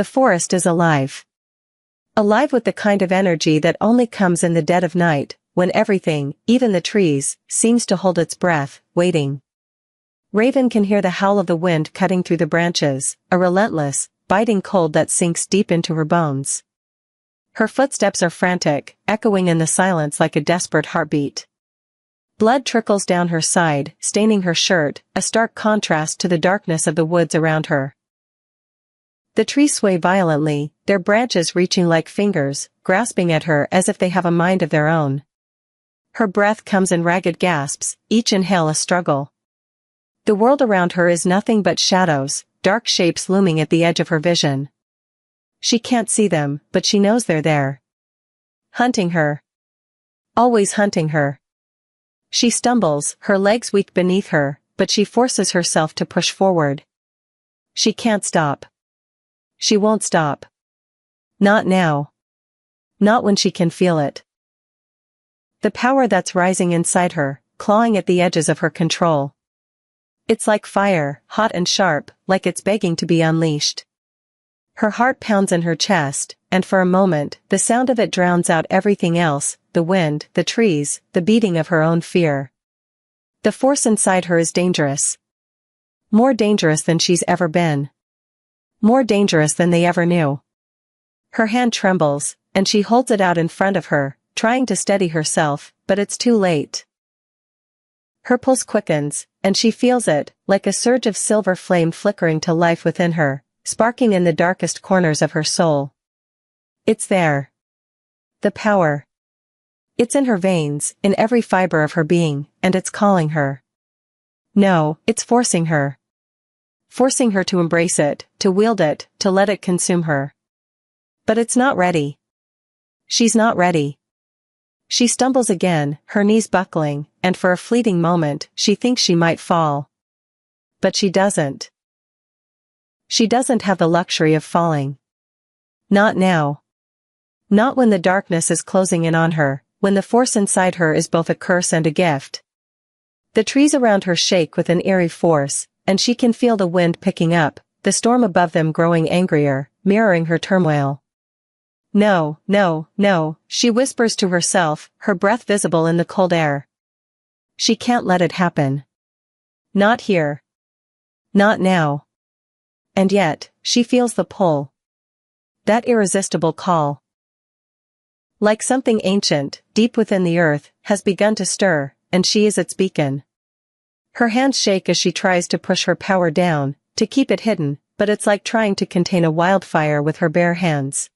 The forest is alive. Alive with the kind of energy that only comes in the dead of night, when everything, even the trees, seems to hold its breath, waiting. Raven can hear the howl of the wind cutting through the branches, a relentless, biting cold that sinks deep into her bones. Her footsteps are frantic, echoing in the silence like a desperate heartbeat. Blood trickles down her side, staining her shirt, a stark contrast to the darkness of the woods around her. The trees sway violently, their branches reaching like fingers, grasping at her as if they have a mind of their own. Her breath comes in ragged gasps, each inhale a struggle. The world around her is nothing but shadows, dark shapes looming at the edge of her vision. She can't see them, but she knows they're there. Hunting her. Always hunting her. She stumbles, her legs weak beneath her, but she forces herself to push forward. She can't stop. She won't stop. Not now. Not when she can feel it. The power that's rising inside her, clawing at the edges of her control. It's like fire, hot and sharp, like it's begging to be unleashed. Her heart pounds in her chest, and for a moment, the sound of it drowns out everything else, the wind, the trees, the beating of her own fear. The force inside her is dangerous. More dangerous than she's ever been. More dangerous than they ever knew. Her hand trembles, and she holds it out in front of her, trying to steady herself, but it's too late. Her pulse quickens, and she feels it, like a surge of silver flame flickering to life within her, sparking in the darkest corners of her soul. It's there. The power. It's in her veins, in every fiber of her being, and it's calling her. No, it's forcing her. Forcing her to embrace it, to wield it, to let it consume her. But it's not ready. She's not ready. She stumbles again, her knees buckling, and for a fleeting moment, she thinks she might fall. But she doesn't. She doesn't have the luxury of falling. Not now. Not when the darkness is closing in on her, when the force inside her is both a curse and a gift. The trees around her shake with an eerie force, and she can feel the wind picking up, the storm above them growing angrier, mirroring her turmoil. No, no, no, she whispers to herself, her breath visible in the cold air. She can't let it happen. Not here. Not now. And yet, she feels the pull. That irresistible call. Like something ancient, deep within the earth, has begun to stir, and she is its beacon. Her hands shake as she tries to push her power down, to keep it hidden, but it's like trying to contain a wildfire with her bare hands.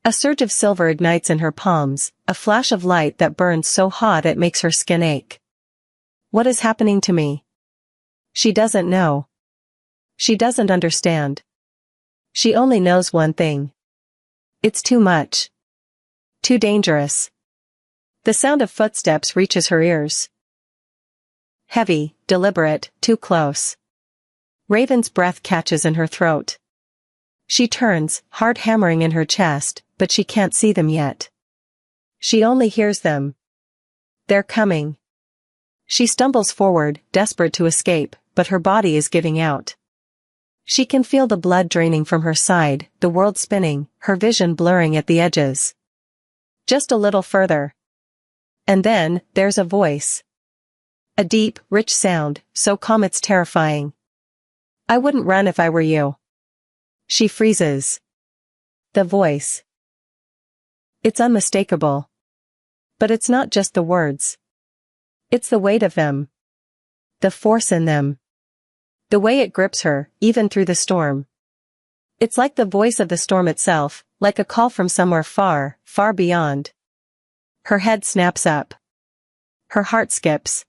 A surge of silver ignites in her palms, a flash of light that burns so hot it makes her skin ache. What is happening to me? She doesn't know. She doesn't understand. She only knows one thing. It's too much. Too dangerous. The sound of footsteps reaches her ears. Heavy, deliberate, too close. Raven's breath catches in her throat. She turns, heart hammering in her chest, but she can't see them yet. She only hears them. They're coming. She stumbles forward, desperate to escape, but her body is giving out. She can feel the blood draining from her side, the world spinning, her vision blurring at the edges. Just a little further. And then, there's a voice. A deep, rich sound, so calm it's terrifying. I wouldn't run if I were you. She freezes. The voice. It's unmistakable. But it's not just the words. It's the weight of them. The force in them. The way it grips her, even through the storm. It's like the voice of the storm itself, like a call from somewhere far, far beyond. Her head snaps up. Her heart skips.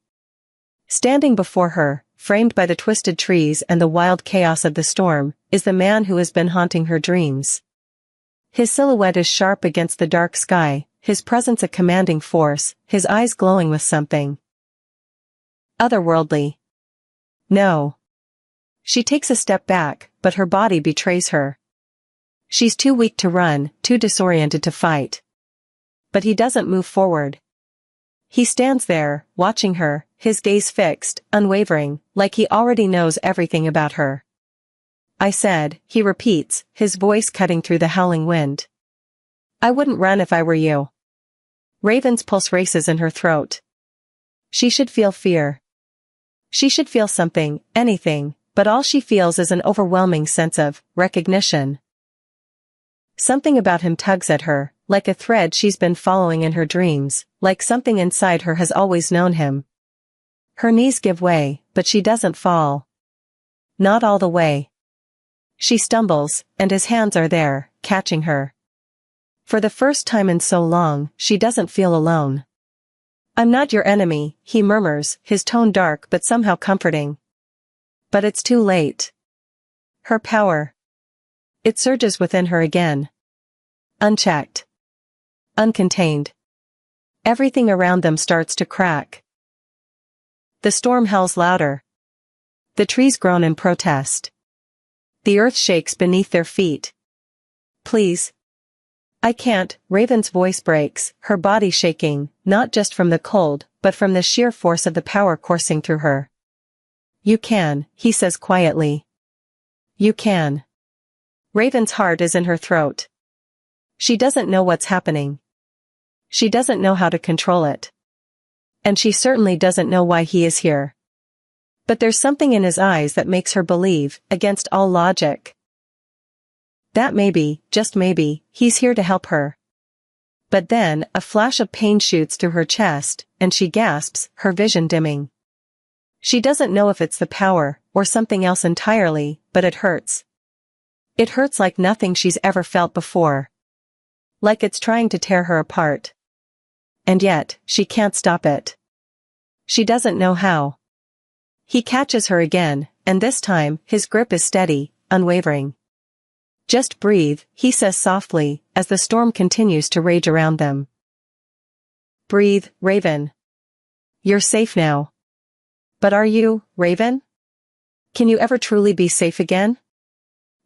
Standing before her, framed by the twisted trees and the wild chaos of the storm, is the man who has been haunting her dreams. His silhouette is sharp against the dark sky, his presence a commanding force, his eyes glowing with something otherworldly. No. She takes a step back, but her body betrays her. She's too weak to run, too disoriented to fight. But he doesn't move forward. He stands there, watching her, his gaze fixed, unwavering, like he already knows everything about her. I said, he repeats, his voice cutting through the howling wind. I wouldn't run if I were you. Raven's pulse races in her throat. She should feel fear. She should feel something, anything, but all she feels is an overwhelming sense of recognition. Something about him tugs at her, like a thread she's been following in her dreams, like something inside her has always known him. Her knees give way, but she doesn't fall. Not all the way. She stumbles, and his hands are there, catching her. For the first time in so long, she doesn't feel alone. I'm not your enemy, he murmurs, his tone dark but somehow comforting. But it's too late. Her power. It surges within her again. Unchecked. Uncontained. Everything around them starts to crack. The storm howls louder. The trees groan in protest. The earth shakes beneath their feet. Please. I can't, Raven's voice breaks, her body shaking, not just from the cold, but from the sheer force of the power coursing through her. You can, he says quietly. You can. Raven's heart is in her throat. She doesn't know what's happening. She doesn't know how to control it. And she certainly doesn't know why he is here. But there's something in his eyes that makes her believe, against all logic. That maybe, just maybe, he's here to help her. But then, a flash of pain shoots through her chest, and she gasps, her vision dimming. She doesn't know if it's the power, or something else entirely, but it hurts. It hurts like nothing she's ever felt before. Like it's trying to tear her apart. And yet, she can't stop it. She doesn't know how. He catches her again, and this time, his grip is steady, unwavering. Just breathe, he says softly, as the storm continues to rage around them. Breathe, Raven. You're safe now. But are you, Raven? Can you ever truly be safe again?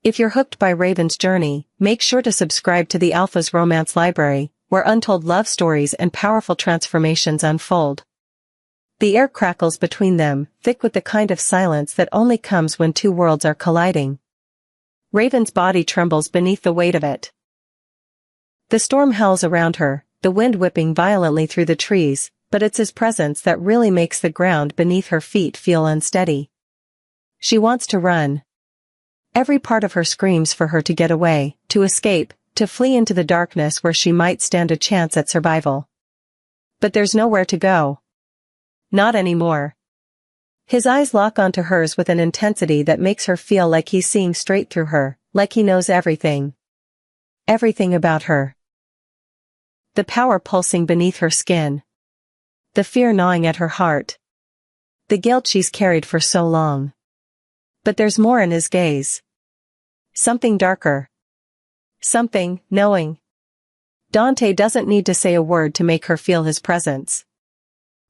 If you're hooked by Raven's journey, make sure to subscribe to the Alpha's Romance Library, where untold love stories and powerful transformations unfold. The air crackles between them, thick with the kind of silence that only comes when two worlds are colliding. Raven's body trembles beneath the weight of it. The storm howls around her, the wind whipping violently through the trees, but it's his presence that really makes the ground beneath her feet feel unsteady. She wants to run. Every part of her screams for her to get away, to escape, to flee into the darkness where she might stand a chance at survival. But there's nowhere to go. Not anymore. His eyes lock onto hers with an intensity that makes her feel like he's seeing straight through her, like he knows everything. Everything about her. The power pulsing beneath her skin. The fear gnawing at her heart. The guilt she's carried for so long. But there's more in his gaze. Something darker. Something, knowing. Dante doesn't need to say a word to make her feel his presence.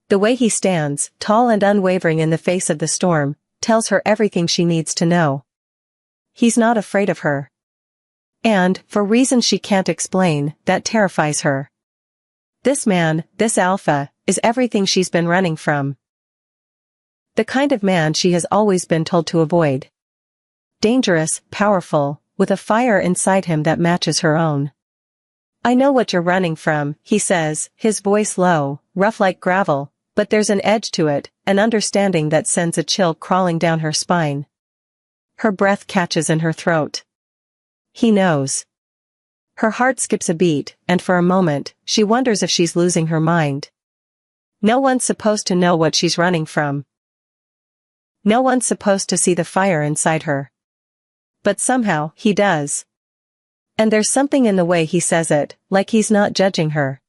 The way he stands, tall and unwavering in the face of the storm, tells her everything she needs to know. He's not afraid of her. And, for reasons she can't explain, that terrifies her. This man, this Alpha, is everything she's been running from. The kind of man she has always been told to avoid. Dangerous, powerful, with a fire inside him that matches her own. I know what you're running from, he says, his voice low, rough like gravel, but there's an edge to it, an understanding that sends a chill crawling down her spine. Her breath catches in her throat. He knows. Her heart skips a beat, and for a moment, she wonders if she's losing her mind. No one's supposed to know what she's running from. No one's supposed to see the fire inside her. But somehow, he does. And there's something in the way he says it, like he's not judging her.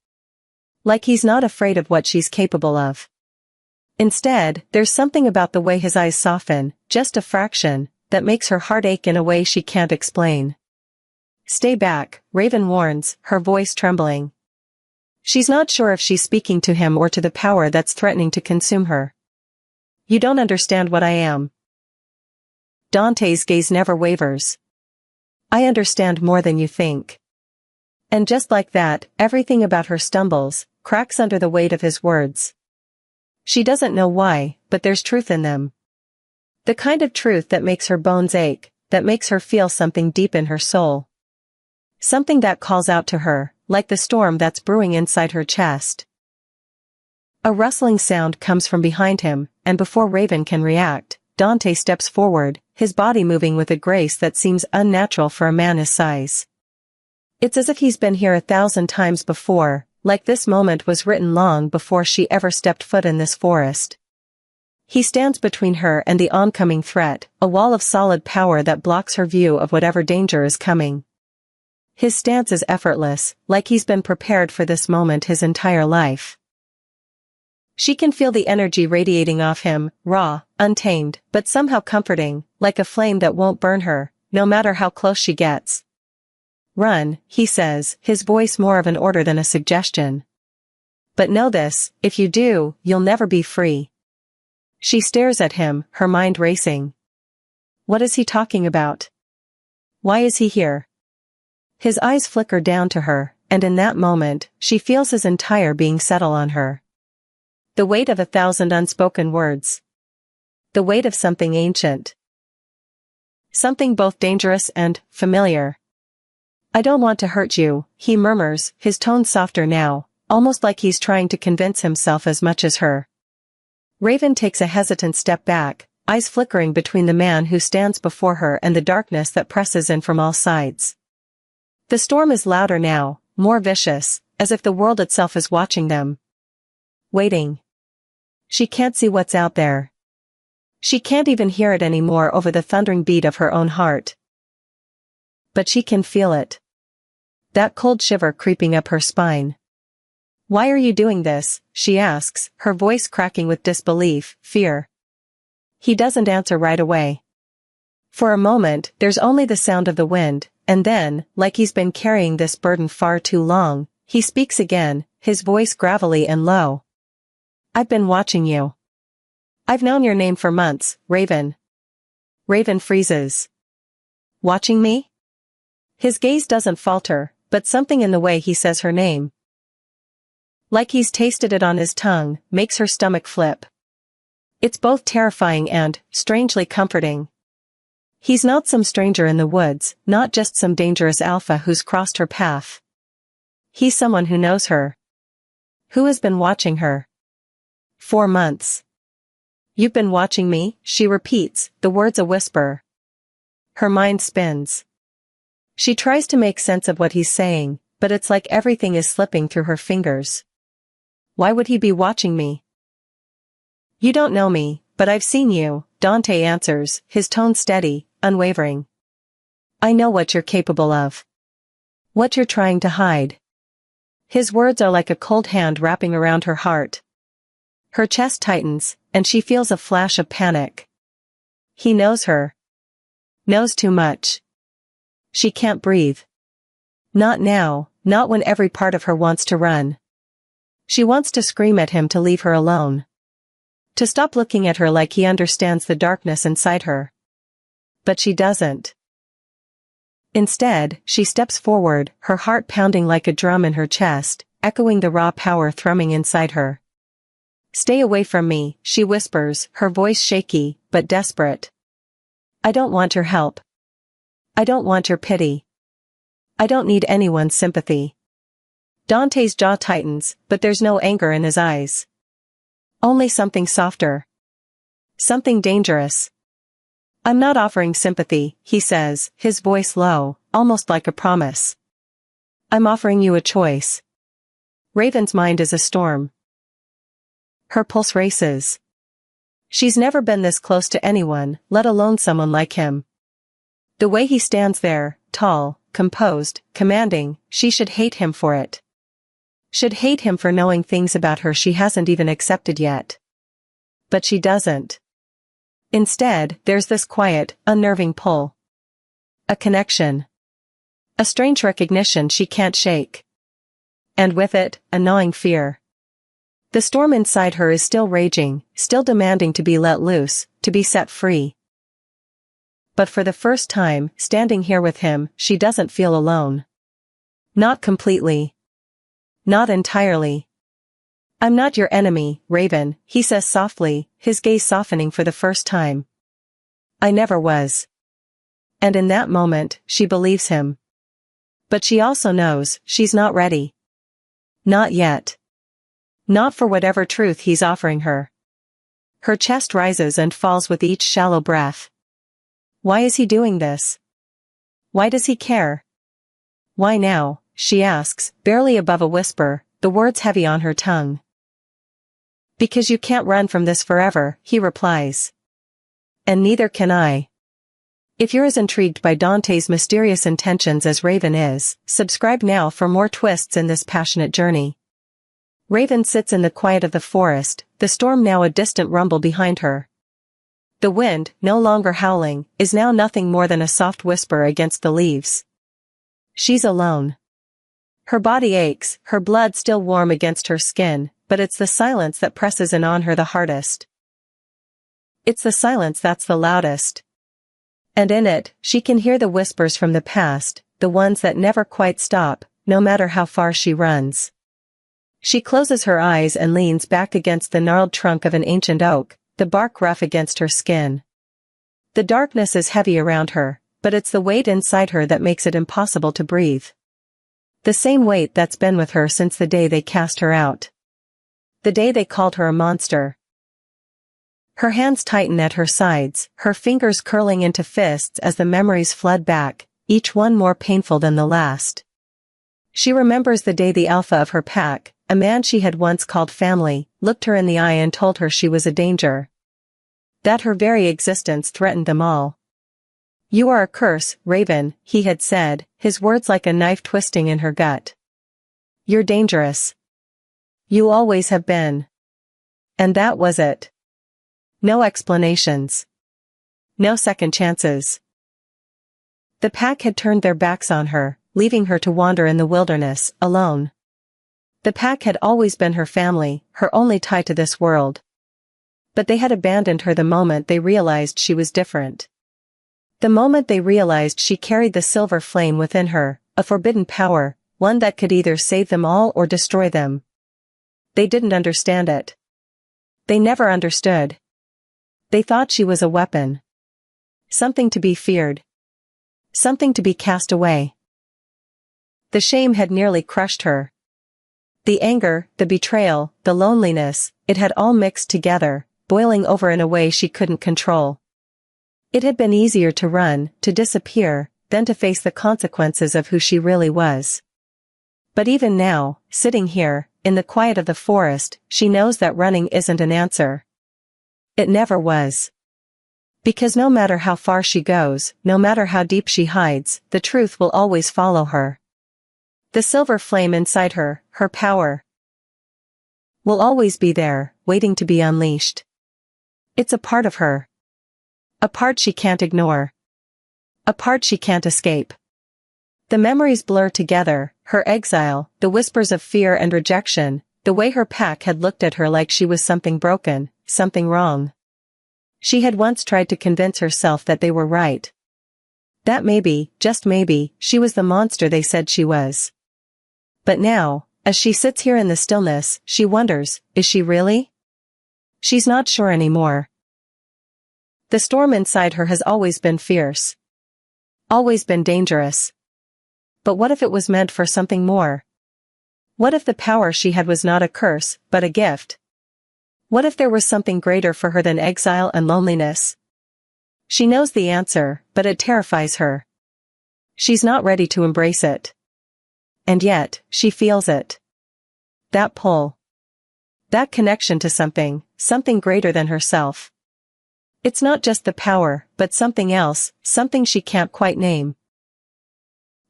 Like he's not afraid of what she's capable of. Instead, there's something about the way his eyes soften, just a fraction, that makes her heart ache in a way she can't explain. Stay back, Raven warns, her voice trembling. She's not sure if she's speaking to him or to the power that's threatening to consume her. You don't understand what I am. Dante's gaze never wavers. I understand more than you think. And just like that, everything about her stumbles, cracks under the weight of his words. She doesn't know why, but there's truth in them. The kind of truth that makes her bones ache, that makes her feel something deep in her soul. Something that calls out to her, like the storm that's brewing inside her chest. A rustling sound comes from behind him, and before Raven can react, Dante steps forward, his body moving with a grace that seems unnatural for a man his size. It's as if he's been here 1,000 times before, like this moment was written long before she ever stepped foot in this forest. He stands between her and the oncoming threat, a wall of solid power that blocks her view of whatever danger is coming. His stance is effortless, like he's been prepared for this moment his entire life. She can feel the energy radiating off him, raw, untamed, but somehow comforting, like a flame that won't burn her, no matter how close she gets. "Run," he says, his voice more of an order than a suggestion. "But know this, if you do, you'll never be free." She stares at him, her mind racing. What is he talking about? Why is he here? His eyes flicker down to her, and in that moment, she feels his entire being settle on her. The weight of 1,000 unspoken words. The weight of something ancient. Something both dangerous and familiar. "I don't want to hurt you," he murmurs, his tone softer now, almost like he's trying to convince himself as much as her. Raven takes a hesitant step back, eyes flickering between the man who stands before her and the darkness that presses in from all sides. The storm is louder now, more vicious, as if the world itself is watching them. Waiting. She can't see what's out there. She can't even hear it anymore over the thundering beat of her own heart. But she can feel it. That cold shiver creeping up her spine. "Why are you doing this?" she asks, her voice cracking with disbelief, fear. He doesn't answer right away. For a moment, there's only the sound of the wind, and then, like he's been carrying this burden far too long, he speaks again, his voice gravelly and low. "I've been watching you. I've known your name for months, Raven." Raven freezes. "Watching me?" His gaze doesn't falter, but something in the way he says her name, like he's tasted it on his tongue, makes her stomach flip. It's both terrifying and, strangely comforting. He's not some stranger in the woods, not just some dangerous alpha who's crossed her path. He's someone who knows her. Who has been watching her. 4 months. "You've been watching me," she repeats, the words a whisper. Her mind spins. She tries to make sense of what he's saying, but it's like everything is slipping through her fingers. Why would he be watching me? "You don't know me, but I've seen you," Dante answers, his tone steady, unwavering. "I know what you're capable of. What you're trying to hide." His words are like a cold hand wrapping around her heart. Her chest tightens, and she feels a flash of panic. He knows her. Knows too much. She can't breathe. Not now, not when every part of her wants to run. She wants to scream at him to leave her alone. To stop looking at her like he understands the darkness inside her. But she doesn't. Instead, she steps forward, her heart pounding like a drum in her chest, echoing the raw power thrumming inside her. "Stay away from me," she whispers, her voice shaky, but desperate. "I don't want your help. I don't want your pity. I don't need anyone's sympathy." Dante's jaw tightens, but there's no anger in his eyes. Only something softer. Something dangerous. "I'm not offering sympathy," he says, his voice low, almost like a promise. "I'm offering you a choice." Raven's mind is a storm. Her pulse races. She's never been this close to anyone, let alone someone like him. The way he stands there, tall, composed, commanding, she should hate him for it. Should hate him for knowing things about her she hasn't even accepted yet. But she doesn't. Instead, there's this quiet, unnerving pull. A connection. A strange recognition she can't shake. And with it, a gnawing fear. The storm inside her is still raging, still demanding to be let loose, to be set free. But for the first time, standing here with him, she doesn't feel alone. Not completely. Not entirely. "I'm not your enemy, Raven," he says softly, his gaze softening for the first time. "I never was. And in that moment, she believes him. But she also knows she's not ready. Not yet. Not for whatever truth he's offering her. Her chest rises and falls with each shallow breath. Why is he doing this? Why does he care? Why now, she asks, barely above a whisper, the words heavy on her tongue. Because you can't run from this forever, he replies. And neither can I. If you're as intrigued by Dante's mysterious intentions as Raven is, subscribe now for more twists in this passionate journey. Raven sits in the quiet of the forest, the storm now a distant rumble behind her. The wind, no longer howling, is now nothing more than a soft whisper against the leaves. She's alone. Her body aches, her blood still warm against her skin, but it's the silence that presses in on her the hardest. It's the silence that's the loudest. And in it, she can hear the whispers from the past, the ones that never quite stop, no matter how far she runs. She closes her eyes and leans back against the gnarled trunk of an ancient oak, the bark rough against her skin. The darkness is heavy around her, but it's the weight inside her that makes it impossible to breathe. The same weight that's been with her since the day they cast her out. The day they called her a monster. Her hands tighten at her sides, her fingers curling into fists as the memories flood back, each one more painful than the last. She remembers the day the alpha of her pack, a man she had once called family, looked her in the eye and told her she was a danger. That her very existence threatened them all. You are a curse, Raven, he had said, his words like a knife twisting in her gut. You're dangerous. You always have been. And that was it. No explanations. No second chances. The pack had turned their backs on her, leaving her to wander in the wilderness, alone. The pack had always been her family, her only tie to this world. But they had abandoned her the moment they realized she was different. The moment they realized she carried the silver flame within her, a forbidden power, one that could either save them all or destroy them. They didn't understand it. They never understood. They thought she was a weapon. Something to be feared. Something to be cast away. The shame had nearly crushed her. The anger, the betrayal, the loneliness, it had all mixed together, boiling over in a way she couldn't control. It had been easier to run, to disappear, than to face the consequences of who she really was. But even now, sitting here, in the quiet of the forest, she knows that running isn't an answer. It never was. Because no matter how far she goes, no matter how deep she hides, the truth will always follow her. The silver flame inside her, her power, will always be there, waiting to be unleashed. It's a part of her. A part she can't ignore. A part she can't escape. The memories blur together, her exile, the whispers of fear and rejection, the way her pack had looked at her like she was something broken, something wrong. She had once tried to convince herself that they were right. That maybe, just maybe, she was the monster they said she was. But now, as she sits here in the stillness, she wonders, is she really? She's not sure anymore. The storm inside her has always been fierce. Always been dangerous. But what if it was meant for something more? What if the power she had was not a curse, but a gift? What if there was something greater for her than exile and loneliness? She knows the answer, but it terrifies her. She's not ready to embrace it. And yet, she feels it. That pull. That connection to something, something greater than herself. It's not just the power, but something else, something she can't quite name.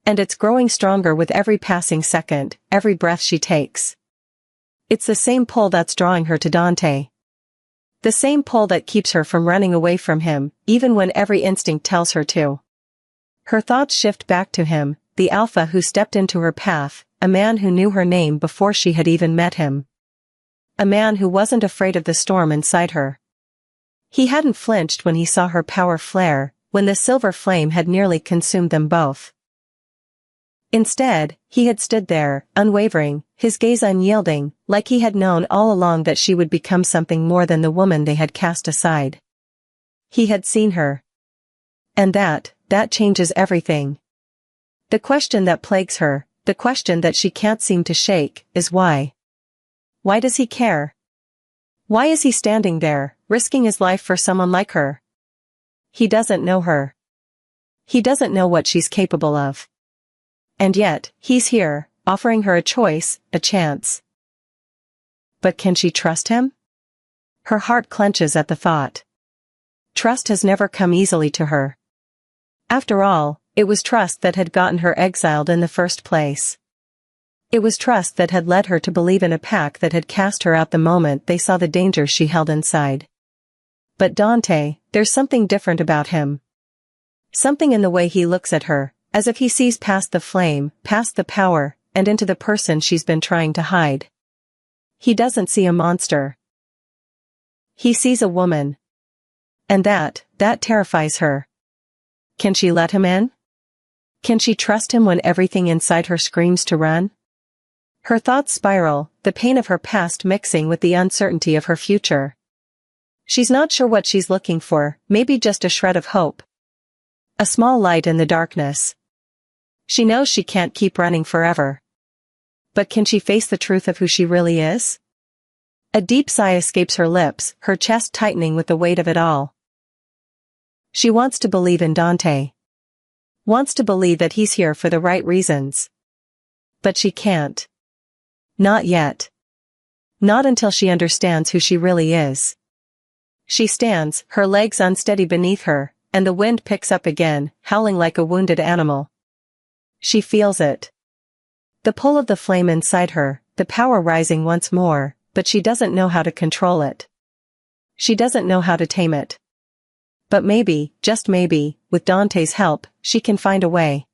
And it's growing stronger with every passing second, every breath she takes. It's the same pull that's drawing her to Dante. The same pull that keeps her from running away from him, even when every instinct tells her to. Her thoughts shift back to him, the alpha who stepped into her path, a man who knew her name before she had even met him. A man who wasn't afraid of the storm inside her. He hadn't flinched when he saw her power flare, when the silver flame had nearly consumed them both. Instead, he had stood there, unwavering, his gaze unyielding, like he had known all along that she would become something more than the woman they had cast aside. He had seen her. And that, that changes everything. The question that plagues her, the question that she can't seem to shake, is why? Why does he care? Why is he standing there, risking his life for someone like her? He doesn't know her. He doesn't know what she's capable of. And yet, he's here, offering her a choice, a chance. But can she trust him? Her heart clenches at the thought. Trust has never come easily to her. After all, it was trust that had gotten her exiled in the first place. It was trust that had led her to believe in a pack that had cast her out the moment they saw the danger she held inside. But Dante, there's something different about him. Something in the way he looks at her, as if he sees past the flame, past the power, and into the person she's been trying to hide. He doesn't see a monster. He sees a woman. And that terrifies her. Can she let him in? Can she trust him when everything inside her screams to run? Her thoughts spiral, the pain of her past mixing with the uncertainty of her future. She's not sure what she's looking for, maybe just a shred of hope. A small light in the darkness. She knows she can't keep running forever. But can she face the truth of who she really is? A deep sigh escapes her lips, her chest tightening with the weight of it all. She wants to believe in Dante. Wants to believe that he's here for the right reasons. But she can't. Not yet. Not until she understands who she really is. She stands, her legs unsteady beneath her, and the wind picks up again, howling like a wounded animal. She feels it. The pull of the flame inside her, the power rising once more, but she doesn't know how to control it. She doesn't know how to tame it. But maybe, just maybe, with Dante's help, she can find a way.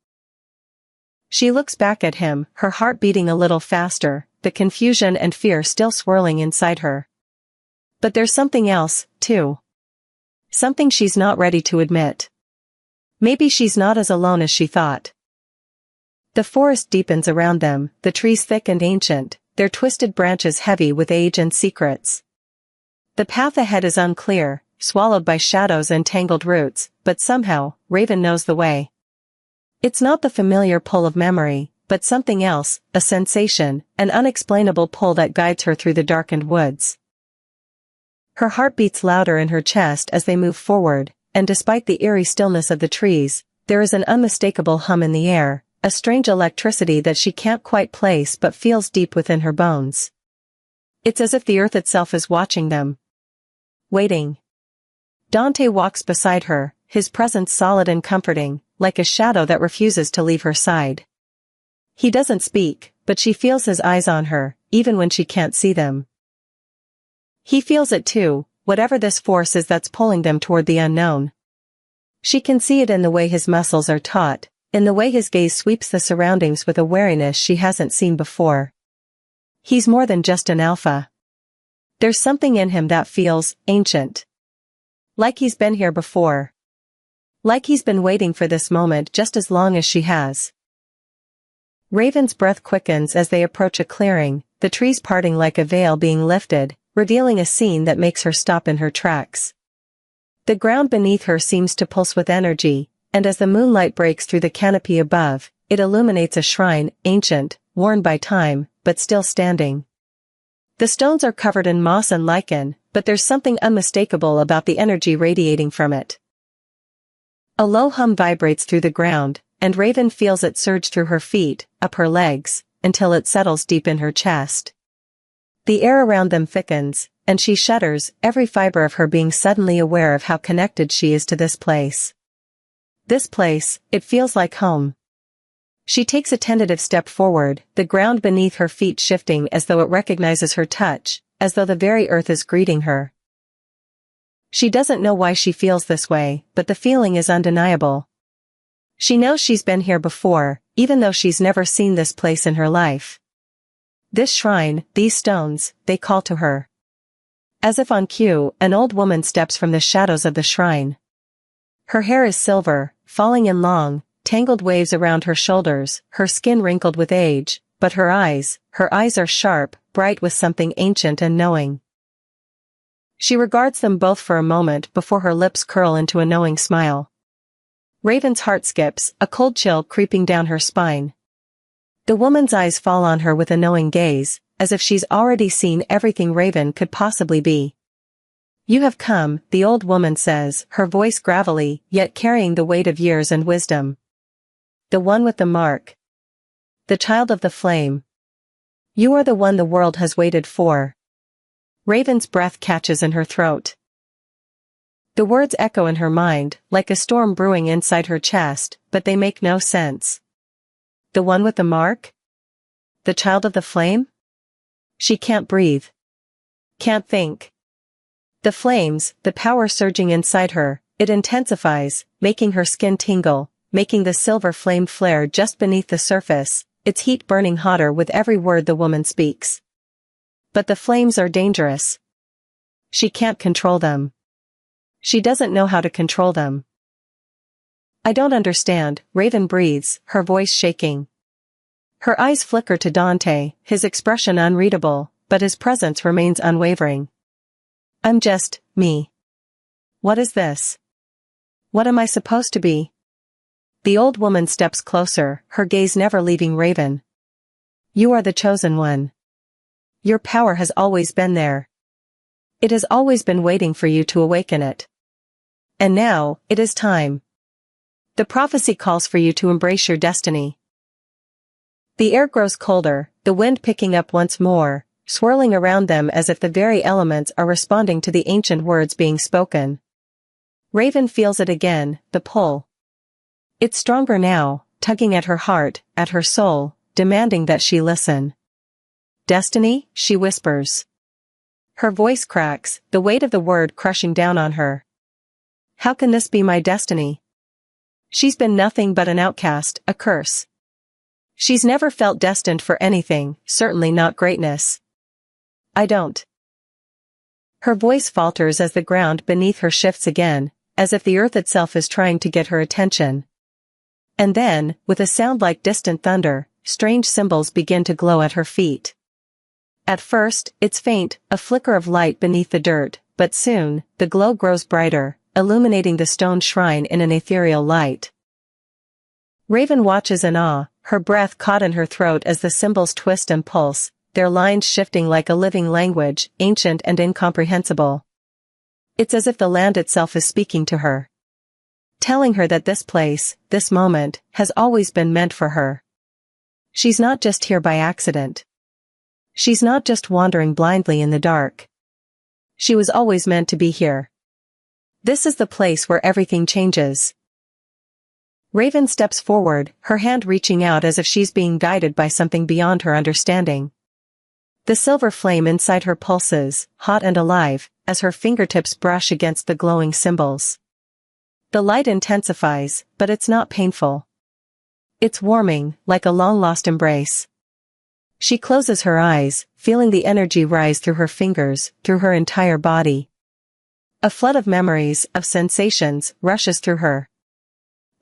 She looks back at him, her heart beating a little faster, the confusion and fear still swirling inside her. But there's something else, too. Something she's not ready to admit. Maybe she's not as alone as she thought. The forest deepens around them, the trees thick and ancient, their twisted branches heavy with age and secrets. The path ahead is unclear, swallowed by shadows and tangled roots, but somehow, Raven knows the way. It's not the familiar pull of memory, but something else, a sensation, an unexplainable pull that guides her through the darkened woods. Her heart beats louder in her chest as they move forward, and despite the eerie stillness of the trees, there is an unmistakable hum in the air, a strange electricity that she can't quite place but feels deep within her bones. It's as if the earth itself is watching them. Waiting. Dante walks beside her, his presence solid and comforting, like a shadow that refuses to leave her side. He doesn't speak, but she feels his eyes on her, even when she can't see them. He feels it too, whatever this force is that's pulling them toward the unknown. She can see it in the way his muscles are taut, in the way his gaze sweeps the surroundings with a wariness she hasn't seen before. He's more than just an alpha. There's something in him that feels ancient. Like he's been here before. Like he's been waiting for this moment just as long as she has. Raven's breath quickens as they approach a clearing, the trees parting like a veil being lifted, revealing a scene that makes her stop in her tracks. The ground beneath her seems to pulse with energy, and as the moonlight breaks through the canopy above, it illuminates a shrine, ancient, worn by time, but still standing. The stones are covered in moss and lichen, but there's something unmistakable about the energy radiating from it. A low hum vibrates through the ground, and Raven feels it surge through her feet, up her legs, until it settles deep in her chest. The air around them thickens, and she shudders, every fiber of her being suddenly aware of how connected she is to this place. This place, it feels like home. She takes a tentative step forward, the ground beneath her feet shifting as though it recognizes her touch, as though the very earth is greeting her. She doesn't know why she feels this way, but the feeling is undeniable. She knows she's been here before, even though she's never seen this place in her life. This shrine, these stones, they call to her. As if on cue, an old woman steps from the shadows of the shrine. Her hair is silver, falling in long, tangled waves around her shoulders, her skin wrinkled with age, but her eyes are sharp, bright with something ancient and knowing. She regards them both for a moment before her lips curl into a knowing smile. Raven's heart skips, a cold chill creeping down her spine. The woman's eyes fall on her with a knowing gaze, as if she's already seen everything Raven could possibly be. You have come, the old woman says, her voice gravelly, yet carrying the weight of years and wisdom. The one with the mark. The child of the flame. You are the one the world has waited for. Raven's breath catches in her throat. The words echo in her mind, like a storm brewing inside her chest, but they make no sense. The one with the mark? The child of the flame? She can't breathe. Can't think. The flames, the power surging inside her, it intensifies, making her skin tingle, making the silver flame flare just beneath the surface, its heat burning hotter with every word the woman speaks. But the flames are dangerous. She can't control them. She doesn't know how to control them. I don't understand, Raven breathes, her voice shaking. Her eyes flicker to Dante, his expression unreadable, but his presence remains unwavering. I'm just, me. What is this? What am I supposed to be? The old woman steps closer, her gaze never leaving Raven. You are the chosen one. Your power has always been there. It has always been waiting for you to awaken it. And now, it is time. The prophecy calls for you to embrace your destiny. The air grows colder, the wind picking up once more, swirling around them as if the very elements are responding to the ancient words being spoken. Raven feels it again, the pull. It's stronger now, tugging at her heart, at her soul, demanding that she listen. Destiny, she whispers. Her voice cracks, the weight of the word crushing down on her. How can this be my destiny? She's been nothing but an outcast, a curse. She's never felt destined for anything, certainly not greatness. I don't. Her voice falters as the ground beneath her shifts again, as if the earth itself is trying to get her attention. And then, with a sound like distant thunder, strange symbols begin to glow at her feet. At first, it's faint, a flicker of light beneath the dirt, but soon, the glow grows brighter, illuminating the stone shrine in an ethereal light. Raven watches in awe, her breath caught in her throat as the symbols twist and pulse, their lines shifting like a living language, ancient and incomprehensible. It's as if the land itself is speaking to her. Telling her that this place, this moment, has always been meant for her. She's not just here by accident. She's not just wandering blindly in the dark. She was always meant to be here. This is the place where everything changes. Raven steps forward, her hand reaching out as if she's being guided by something beyond her understanding. The silver flame inside her pulses, hot and alive, as her fingertips brush against the glowing symbols. The light intensifies, but it's not painful. It's warming, like a long-lost embrace. She closes her eyes, feeling the energy rise through her fingers, through her entire body. A flood of memories, of sensations, rushes through her.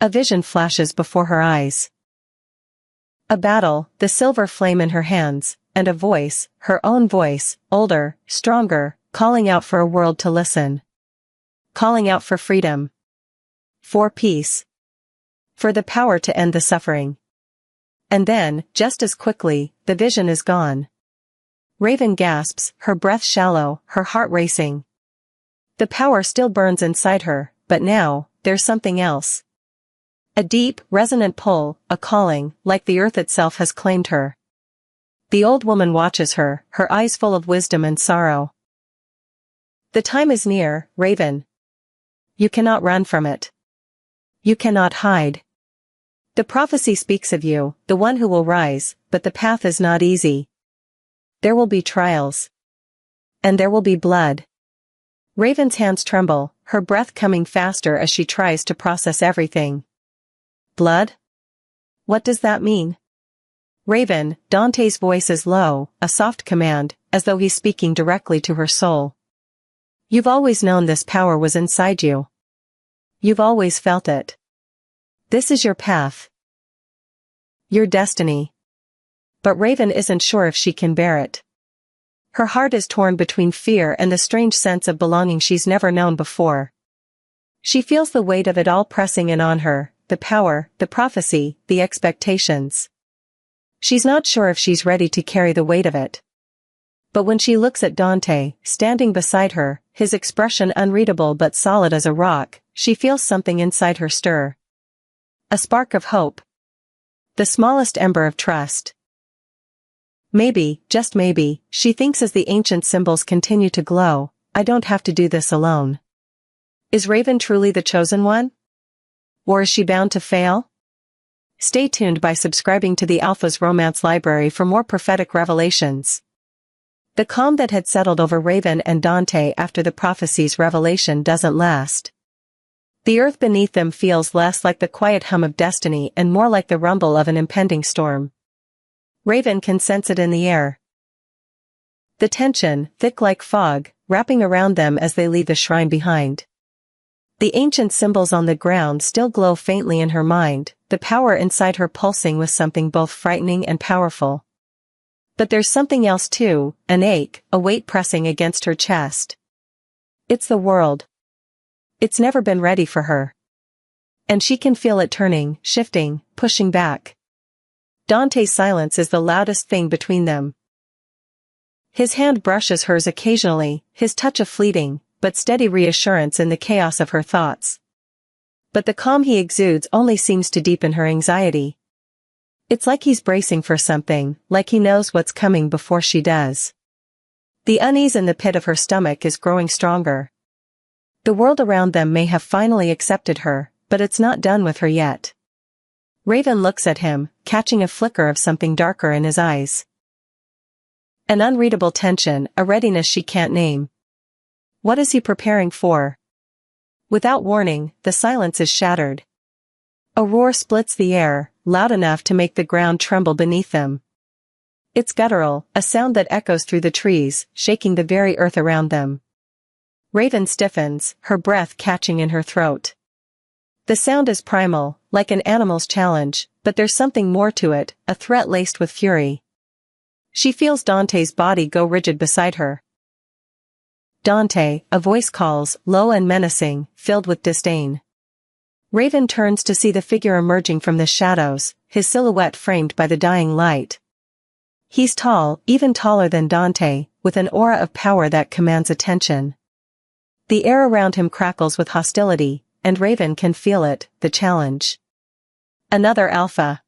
A vision flashes before her eyes. A battle, the silver flame in her hands, and a voice, her own voice, older, stronger, calling out for a world to listen. Calling out for freedom. For peace. For the power to end the suffering. And then, just as quickly, the vision is gone. Raven gasps, her breath shallow, her heart racing. The power still burns inside her, but now, there's something else. A deep, resonant pull, a calling, like the earth itself has claimed her. The old woman watches her, her eyes full of wisdom and sorrow. The time is near, Raven. You cannot run from it. You cannot hide. The prophecy speaks of you, the one who will rise, but the path is not easy. There will be trials. And there will be blood. Raven's hands tremble, her breath coming faster as she tries to process everything. Blood? What does that mean? Raven, Dante's voice is low, a soft command, as though he's speaking directly to her soul. You've always known this power was inside you. You've always felt it. This is your path. Your destiny. But Raven isn't sure if she can bear it. Her heart is torn between fear and the strange sense of belonging she's never known before. She feels the weight of it all pressing in on her, the power, the prophecy, the expectations. She's not sure if she's ready to carry the weight of it. But when she looks at Dante, standing beside her, his expression unreadable but solid as a rock, she feels something inside her stir. A spark of hope. The smallest ember of trust. Maybe, just maybe, she thinks as the ancient symbols continue to glow, I don't have to do this alone. Is Raven truly the chosen one? Or is she bound to fail? Stay tuned by subscribing to the Alpha's Romance Library for more prophetic revelations. The calm that had settled over Raven and Dante after the prophecy's revelation doesn't last. The earth beneath them feels less like the quiet hum of destiny and more like the rumble of an impending storm. Raven can sense it in the air. The tension, thick like fog, wrapping around them as they leave the shrine behind. The ancient symbols on the ground still glow faintly in her mind, the power inside her pulsing with something both frightening and powerful. But there's something else too, an ache, a weight pressing against her chest. It's the world. It's never been ready for her. And she can feel it turning, shifting, pushing back. Dante's silence is the loudest thing between them. His hand brushes hers occasionally, his touch a fleeting, but steady reassurance in the chaos of her thoughts. But the calm he exudes only seems to deepen her anxiety. It's like he's bracing for something, like he knows what's coming before she does. The unease in the pit of her stomach is growing stronger. The world around them may have finally accepted her, but it's not done with her yet. Raven looks at him, catching a flicker of something darker in his eyes. An unreadable tension, a readiness she can't name. What is he preparing for? Without warning, the silence is shattered. A roar splits the air, loud enough to make the ground tremble beneath them. It's guttural, a sound that echoes through the trees, shaking the very earth around them. Raven stiffens, her breath catching in her throat. The sound is primal, like an animal's challenge, but there's something more to it, a threat laced with fury. She feels Dante's body go rigid beside her. Dante, a voice calls, low and menacing, filled with disdain. Raven turns to see the figure emerging from the shadows, his silhouette framed by the dying light. He's tall, even taller than Dante, with an aura of power that commands attention. The air around him crackles with hostility, and Raven can feel it, the challenge. Another alpha.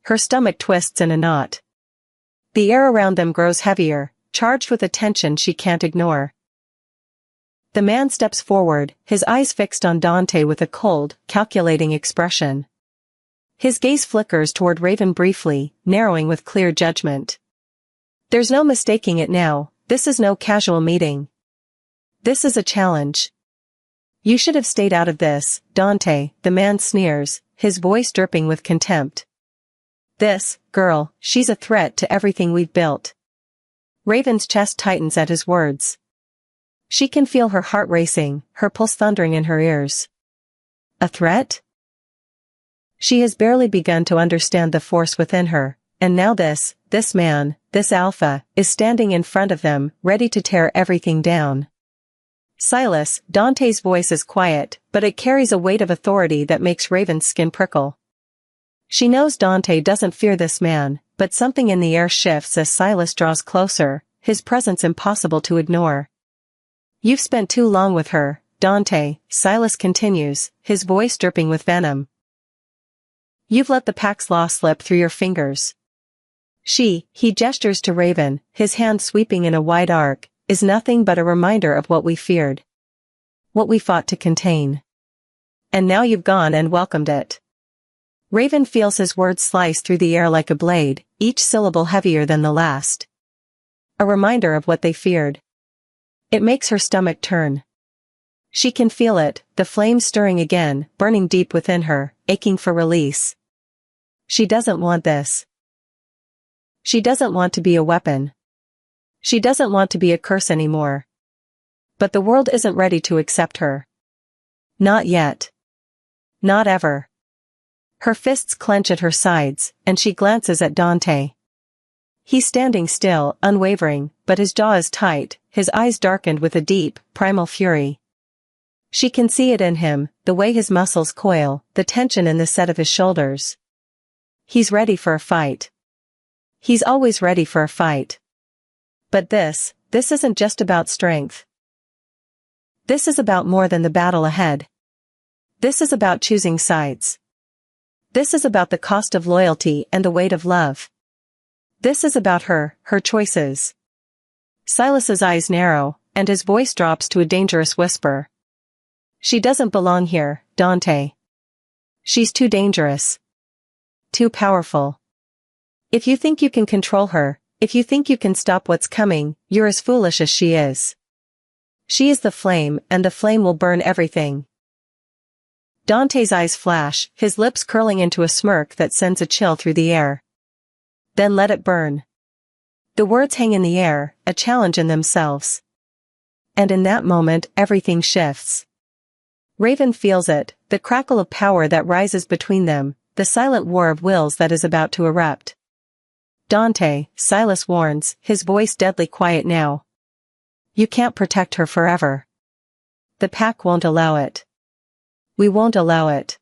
Her stomach twists in a knot. The air around them grows heavier, charged with a tension she can't ignore. The man steps forward, his eyes fixed on Dante with a cold, calculating expression. His gaze flickers toward Raven briefly, narrowing with clear judgment. There's no mistaking it now, this is no casual meeting. This is a challenge. You should have stayed out of this, Dante, the man sneers, his voice dripping with contempt. This girl, she's a threat to everything we've built. Raven's chest tightens at his words. She can feel her heart racing, her pulse thundering in her ears. A threat? She has barely begun to understand the force within her, and now this man, this alpha, is standing in front of them, ready to tear everything down. Silas, Dante's voice is quiet, but it carries a weight of authority that makes Raven's skin prickle. She knows Dante doesn't fear this man, but something in the air shifts as Silas draws closer, his presence impossible to ignore. You've spent too long with her, Dante, Silas continues, his voice dripping with venom. You've let the pack's law slip through your fingers. He gestures to Raven, his hand sweeping in a wide arc, is nothing but a reminder of what we feared. What we fought to contain. And now you've gone and welcomed it. Raven feels his words slice through the air like a blade, each syllable heavier than the last. A reminder of what they feared. It makes her stomach turn. She can feel it, the flame stirring again, burning deep within her, aching for release. She doesn't want this. She doesn't want to be a weapon. She doesn't want to be a curse anymore. But the world isn't ready to accept her. Not yet. Not ever. Her fists clench at her sides, and she glances at Dante. He's standing still, unwavering, but his jaw is tight, his eyes darkened with a deep, primal fury. She can see it in him, the way his muscles coil, the tension in the set of his shoulders. He's ready for a fight. He's always ready for a fight. But this isn't just about strength. This is about more than the battle ahead. This is about choosing sides. This is about the cost of loyalty and the weight of love. This is about her choices. Silas's eyes narrow, and his voice drops to a dangerous whisper. She doesn't belong here, Dante. She's too dangerous. Too powerful. If you think you can control her, if you think you can stop what's coming, you're as foolish as she is. She is the flame, and the flame will burn everything. Dante's eyes flash, his lips curling into a smirk that sends a chill through the air. Then let it burn. The words hang in the air, a challenge in themselves. And in that moment, everything shifts. Raven feels it, the crackle of power that rises between them, the silent war of wills that is about to erupt. Dante, Silas warns, his voice deadly quiet now. You can't protect her forever. The pack won't allow it. We won't allow it.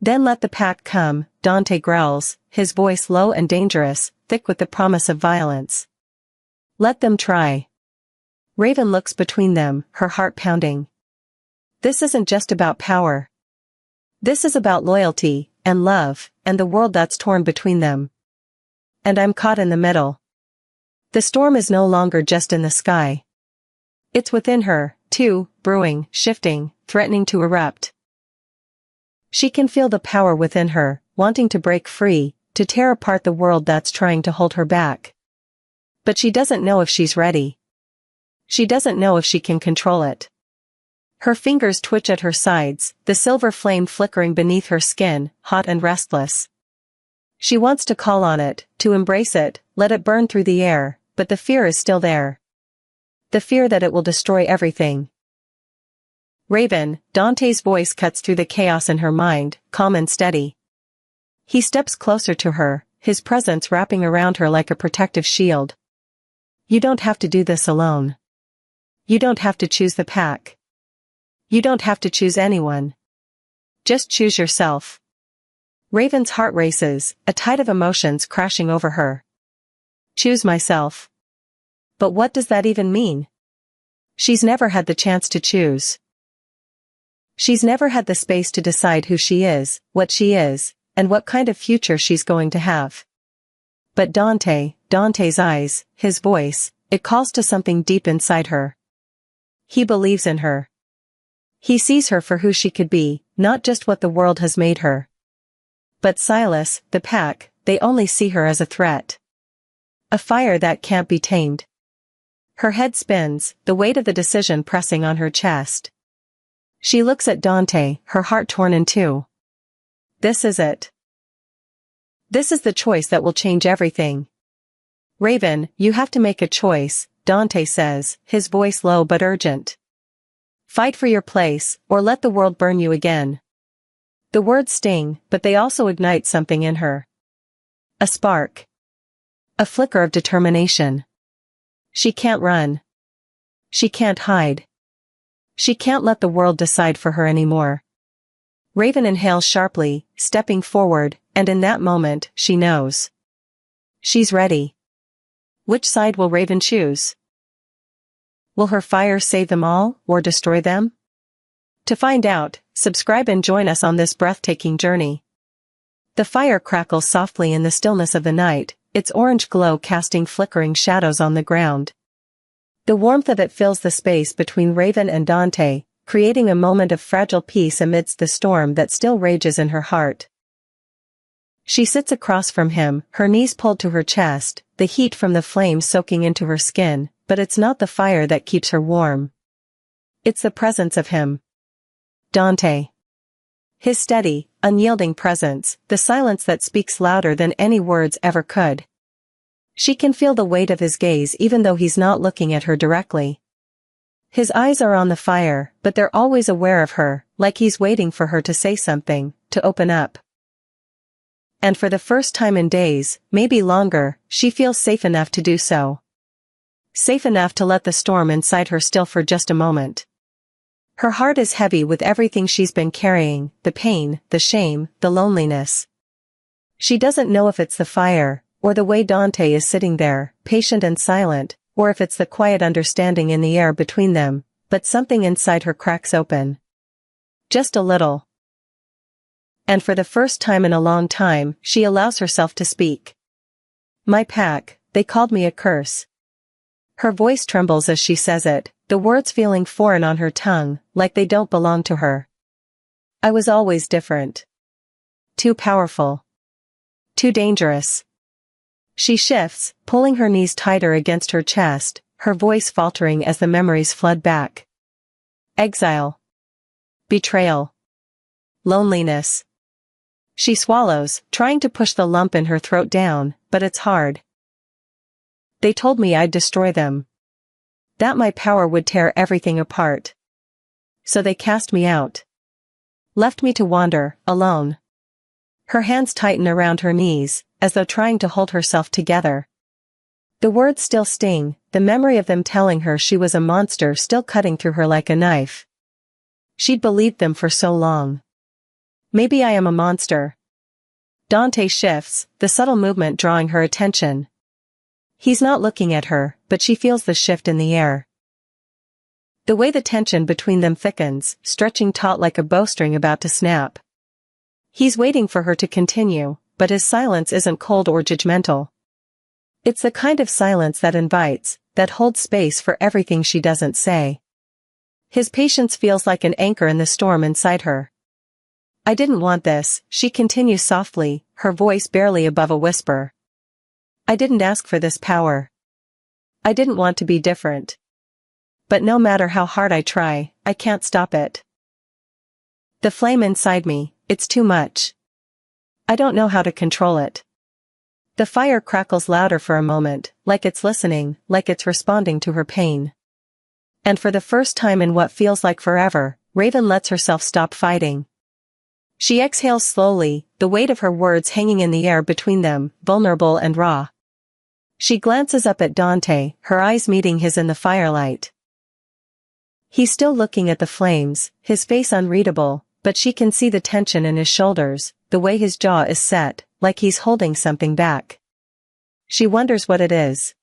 Then let the pack come, Dante growls, his voice low and dangerous, thick with the promise of violence. Let them try. Raven looks between them, her heart pounding. This isn't just about power. This is about loyalty, and love, and the world that's torn between them. And I'm caught in the middle. The storm is no longer just in the sky. It's within her, too, brewing, shifting, threatening to erupt. She can feel the power within her, wanting to break free, to tear apart the world that's trying to hold her back. But she doesn't know if she's ready. She doesn't know if she can control it. Her fingers twitch at her sides, the silver flame flickering beneath her skin, hot and restless. She wants to call on it, to embrace it, let it burn through the air, but the fear is still there. The fear that it will destroy everything. Raven, Dante's voice cuts through the chaos in her mind, calm and steady. He steps closer to her, his presence wrapping around her like a protective shield. You don't have to do this alone. You don't have to choose the pack. You don't have to choose anyone. Just choose yourself. Raven's heart races, a tide of emotions crashing over her. Choose myself. But what does that even mean? She's never had the chance to choose. She's never had the space to decide who she is, and what kind of future she's going to have. But Dante's eyes, his voice, it calls to something deep inside her. He believes in her. He sees her for who she could be, not just what the world has made her. But Silas, the pack, they only see her as a threat. A fire that can't be tamed. Her head spins, the weight of the decision pressing on her chest. She looks at Dante, her heart torn in two. This is it. This is the choice that will change everything. Raven, you have to make a choice, Dante says, his voice low but urgent. Fight for your place, or let the world burn you again. The words sting, but they also ignite something in her. A spark. A flicker of determination. She can't run. She can't hide. She can't let the world decide for her anymore. Raven inhales sharply, stepping forward, and in that moment, she knows. She's ready. Which side will Raven choose? Will her fire save them all, or destroy them? To find out, subscribe and join us on this breathtaking journey. The fire crackles softly in the stillness of the night, its orange glow casting flickering shadows on the ground. The warmth of it fills the space between Raven and Dante, creating a moment of fragile peace amidst the storm that still rages in her heart. She sits across from him, her knees pulled to her chest, the heat from the flames soaking into her skin, but it's not the fire that keeps her warm. It's the presence of him. Dante. His steady, unyielding presence, the silence that speaks louder than any words ever could. She can feel the weight of his gaze even though he's not looking at her directly. His eyes are on the fire, but they're always aware of her, like he's waiting for her to say something, to open up. And for the first time in days, maybe longer, she feels safe enough to do so. Safe enough to let the storm inside her still for just a moment. Her heart is heavy with everything she's been carrying, the pain, the shame, the loneliness. She doesn't know if it's the fire, or the way Dante is sitting there, patient and silent, or if it's the quiet understanding in the air between them, but something inside her cracks open. Just a little. And for the first time in a long time, she allows herself to speak. My pack, they called me a curse. Her voice trembles as she says it, the words feeling foreign on her tongue, like they don't belong to her. I was always different. Too powerful. Too dangerous. She shifts, pulling her knees tighter against her chest, her voice faltering as the memories flood back. Exile. Betrayal. Loneliness. She swallows, trying to push the lump in her throat down, but it's hard. They told me I'd destroy them. That my power would tear everything apart. So they cast me out. Left me to wander, alone. Her hands tighten around her knees, as though trying to hold herself together. The words still sting, the memory of them telling her she was a monster still cutting through her like a knife. She'd believed them for so long. Maybe I am a monster. Dante shifts, the subtle movement drawing her attention. He's not looking at her, but she feels the shift in the air. The way the tension between them thickens, stretching taut like a bowstring about to snap. He's waiting for her to continue, but his silence isn't cold or judgmental. It's the kind of silence that invites, that holds space for everything she doesn't say. His patience feels like an anchor in the storm inside her. I didn't want this, she continues softly, her voice barely above a whisper. I didn't ask for this power. I didn't want to be different. But no matter how hard I try, I can't stop it. The flame inside me, it's too much. I don't know how to control it. The fire crackles louder for a moment, like it's listening, like it's responding to her pain. And for the first time in what feels like forever, Raven lets herself stop fighting. She exhales slowly, the weight of her words hanging in the air between them, vulnerable and raw. She glances up at Dante, her eyes meeting his in the firelight. He's still looking at the flames, his face unreadable, but she can see the tension in his shoulders, the way his jaw is set, like he's holding something back. She wonders what it is.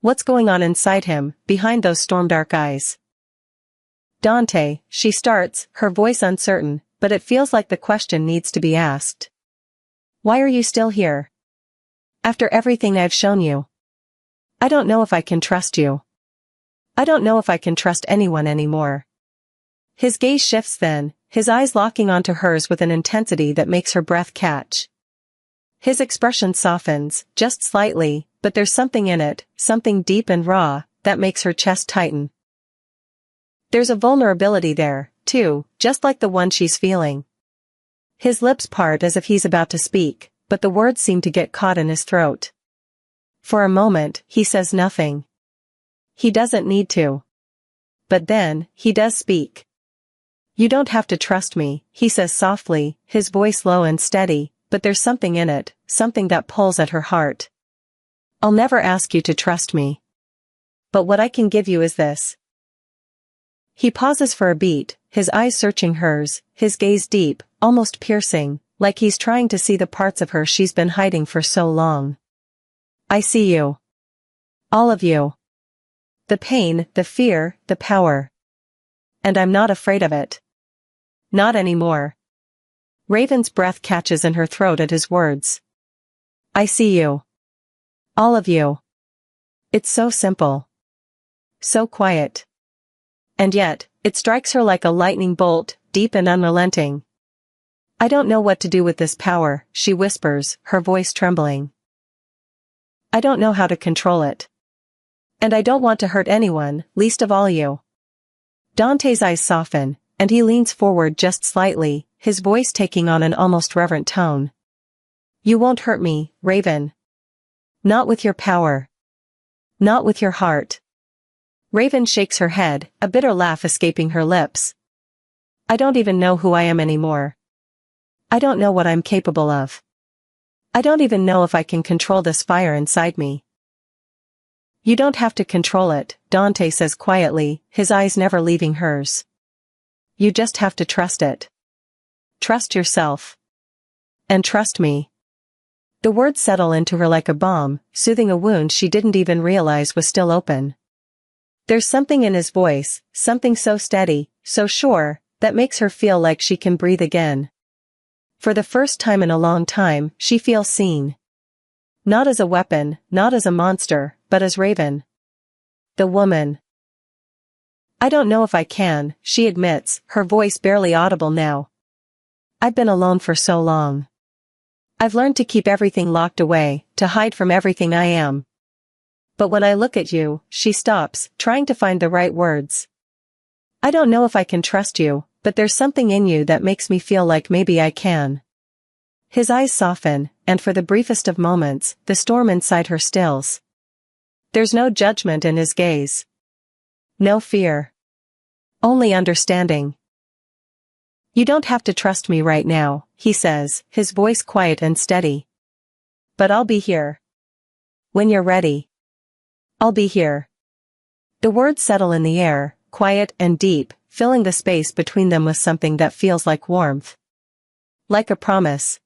What's going on inside him, behind those storm-dark eyes? Dante, she starts, her voice uncertain, but it feels like the question needs to be asked. Why are you still here? After everything I've shown you. I don't know if I can trust you. I don't know if I can trust anyone anymore. His gaze shifts then, his eyes locking onto hers with an intensity that makes her breath catch. His expression softens, just slightly, but there's something in it, something deep and raw, that makes her chest tighten. There's a vulnerability there, too, just like the one she's feeling. His lips part as if he's about to speak, but the words seem to get caught in his throat. For a moment, he says nothing. He doesn't need to. But then, he does speak. You don't have to trust me, he says softly, his voice low and steady, but there's something in it, something that pulls at her heart. I'll never ask you to trust me. But what I can give you is this. He pauses for a beat, his eyes searching hers, his gaze deep, almost piercing, like he's trying to see the parts of her she's been hiding for so long. I see you. All of you. The pain, the fear, the power. And I'm not afraid of it. Not anymore. Raven's breath catches in her throat at his words. I see you. All of you. It's so simple. So quiet. And yet, it strikes her like a lightning bolt, deep and unrelenting. I don't know what to do with this power, she whispers, her voice trembling. I don't know how to control it. And I don't want to hurt anyone, least of all you. Dante's eyes soften, and he leans forward just slightly, his voice taking on an almost reverent tone. You won't hurt me, Raven. Not with your power. Not with your heart. Raven shakes her head, a bitter laugh escaping her lips. I don't even know who I am anymore. I don't know what I'm capable of. I don't even know if I can control this fire inside me. You don't have to control it, Dante says quietly, his eyes never leaving hers. You just have to trust it. Trust yourself. And trust me. The words settle into her like a balm, soothing a wound she didn't even realize was still open. There's something in his voice, something so steady, so sure, that makes her feel like she can breathe again. For the first time in a long time, she feels seen. Not as a weapon, not as a monster, but as Raven. The woman. I don't know if I can, she admits, her voice barely audible now. I've been alone for so long. I've learned to keep everything locked away, to hide from everything I am. But when I look at you, she stops, trying to find the right words. I don't know if I can trust you, but there's something in you that makes me feel like maybe I can. His eyes soften, and for the briefest of moments, the storm inside her stills. There's no judgment in his gaze. No fear. Only understanding. You don't have to trust me right now, he says, his voice quiet and steady. But I'll be here. When you're ready. I'll be here. The words settle in the air, quiet and deep, filling the space between them with something that feels like warmth. Like a promise.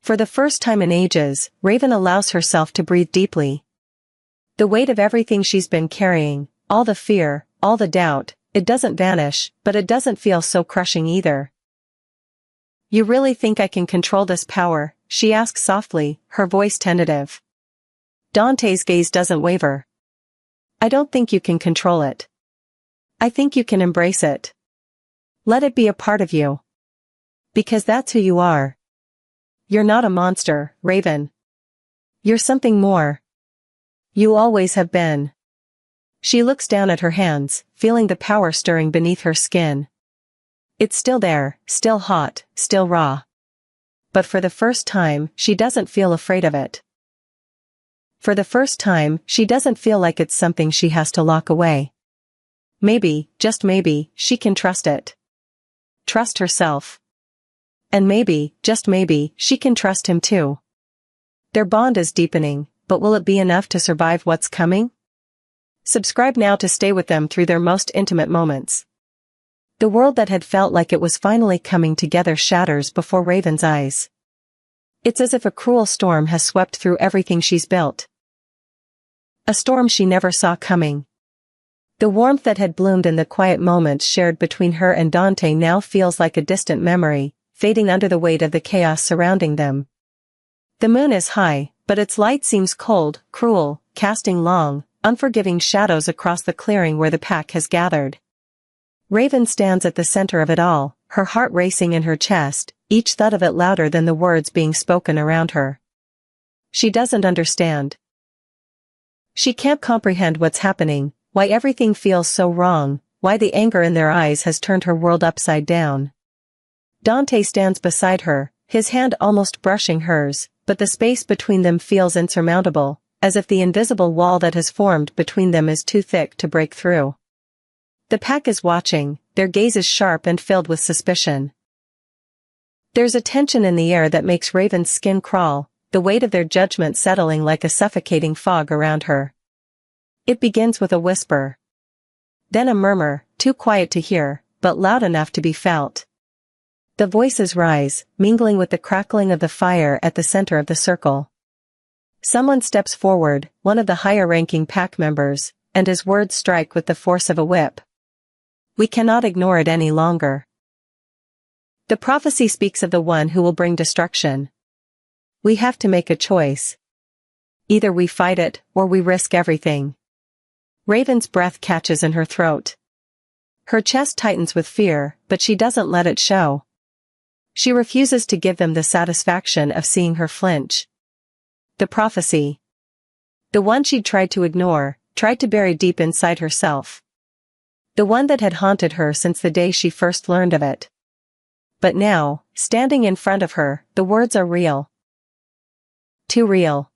For the first time in ages, Raven allows herself to breathe deeply. The weight of everything she's been carrying, all the fear, all the doubt, it doesn't vanish, but it doesn't feel so crushing either. You really think I can control this power? She asks softly, her voice tentative. Dante's gaze doesn't waver. I don't think you can control it. I think you can embrace it. Let it be a part of you. Because that's who you are. You're not a monster, Raven. You're something more. You always have been. She looks down at her hands, feeling the power stirring beneath her skin. It's still there, still hot, still raw. But for the first time, she doesn't feel afraid of it. For the first time, she doesn't feel like it's something she has to lock away. Maybe, just maybe, she can trust it. Trust herself. And maybe, just maybe, she can trust him too. Their bond is deepening, but will it be enough to survive what's coming? Subscribe now to stay with them through their most intimate moments. The world that had felt like it was finally coming together shatters before Raven's eyes. It's as if a cruel storm has swept through everything she's built. A storm she never saw coming. The warmth that had bloomed in the quiet moments shared between her and Dante now feels like a distant memory, fading under the weight of the chaos surrounding them. The moon is high, but its light seems cold, cruel, casting long, unforgiving shadows across the clearing where the pack has gathered. Raven stands at the center of it all, her heart racing in her chest, each thud of it louder than the words being spoken around her. She doesn't understand. She can't comprehend what's happening, why everything feels so wrong, why the anger in their eyes has turned her world upside down. Dante stands beside her, his hand almost brushing hers, but the space between them feels insurmountable, as if the invisible wall that has formed between them is too thick to break through. The pack is watching, their gazes sharp and filled with suspicion. There's a tension in the air that makes Raven's skin crawl, the weight of their judgment settling like a suffocating fog around her. It begins with a whisper. Then a murmur, too quiet to hear, but loud enough to be felt. The voices rise, mingling with the crackling of the fire at the center of the circle. Someone steps forward, one of the higher-ranking pack members, and his words strike with the force of a whip. We cannot ignore it any longer. The prophecy speaks of the one who will bring destruction. We have to make a choice. Either we fight it, or we risk everything. Raven's breath catches in her throat. Her chest tightens with fear, but she doesn't let it show. She refuses to give them the satisfaction of seeing her flinch. The prophecy. The one she'd tried to ignore, tried to bury deep inside herself. The one that had haunted her since the day she first learned of it. But now, standing in front of her, the words are real. Too real.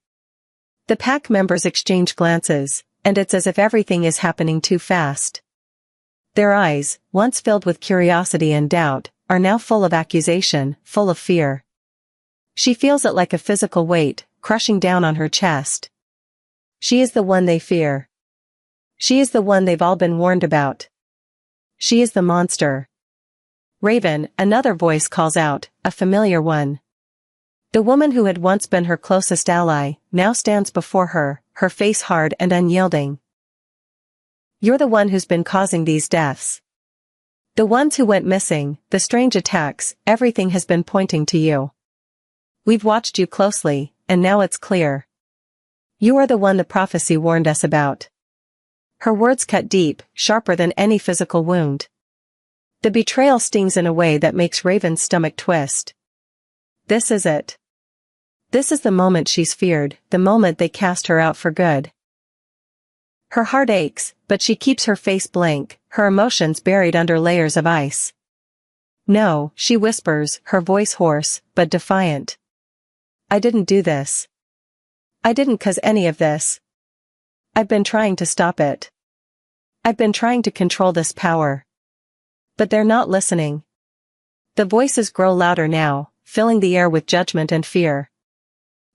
The pack members exchange glances, and it's as if everything is happening too fast. Their eyes, once filled with curiosity and doubt, are now full of accusation, full of fear. She feels it like a physical weight, crushing down on her chest. She is the one they fear. She is the one they've all been warned about. She is the monster. Raven, another voice calls out, a familiar one. The woman who had once been her closest ally, now stands before her, her face hard and unyielding. You're the one who's been causing these deaths. The ones who went missing, the strange attacks, everything has been pointing to you. We've watched you closely, and now it's clear. You are the one the prophecy warned us about. Her words cut deep, sharper than any physical wound. The betrayal stings in a way that makes Raven's stomach twist. This is it. This is the moment she's feared, the moment they cast her out for good. Her heart aches, but she keeps her face blank, her emotions buried under layers of ice. No, she whispers, her voice hoarse, but defiant. I didn't do this. I didn't cause any of this. I've been trying to stop it. I've been trying to control this power. But they're not listening. The voices grow louder now, filling the air with judgment and fear.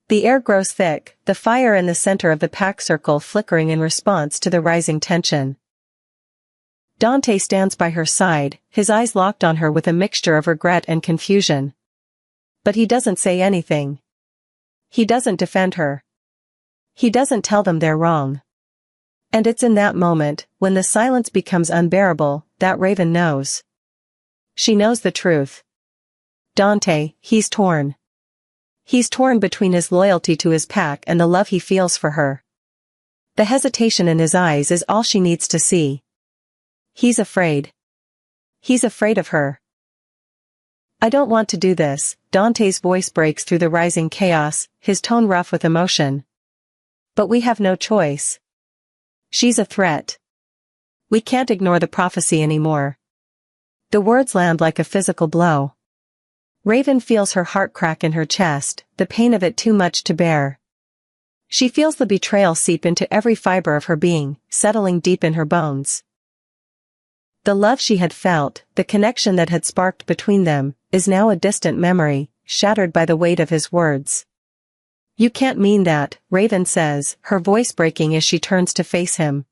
The air grows thick, the fire in the center of the pack circle flickering in response to the rising tension. Dante stands by her side, his eyes locked on her with a mixture of regret and confusion. But he doesn't say anything. He doesn't defend her. He doesn't tell them they're wrong. And it's in that moment, when the silence becomes unbearable, that Raven knows. She knows the truth. Dante, he's torn. He's torn between his loyalty to his pack and the love he feels for her. The hesitation in his eyes is all she needs to see. He's afraid. He's afraid of her. I don't want to do this, Dante's voice breaks through the rising chaos, his tone rough with emotion. But we have no choice. She's a threat. We can't ignore the prophecy anymore. The words land like a physical blow. Raven feels her heart crack in her chest, the pain of it too much to bear. She feels the betrayal seep into every fiber of her being, settling deep in her bones. The love she had felt, the connection that had sparked between them, is now a distant memory, shattered by the weight of his words. You can't mean that, Raven says, her voice breaking as she turns to face him.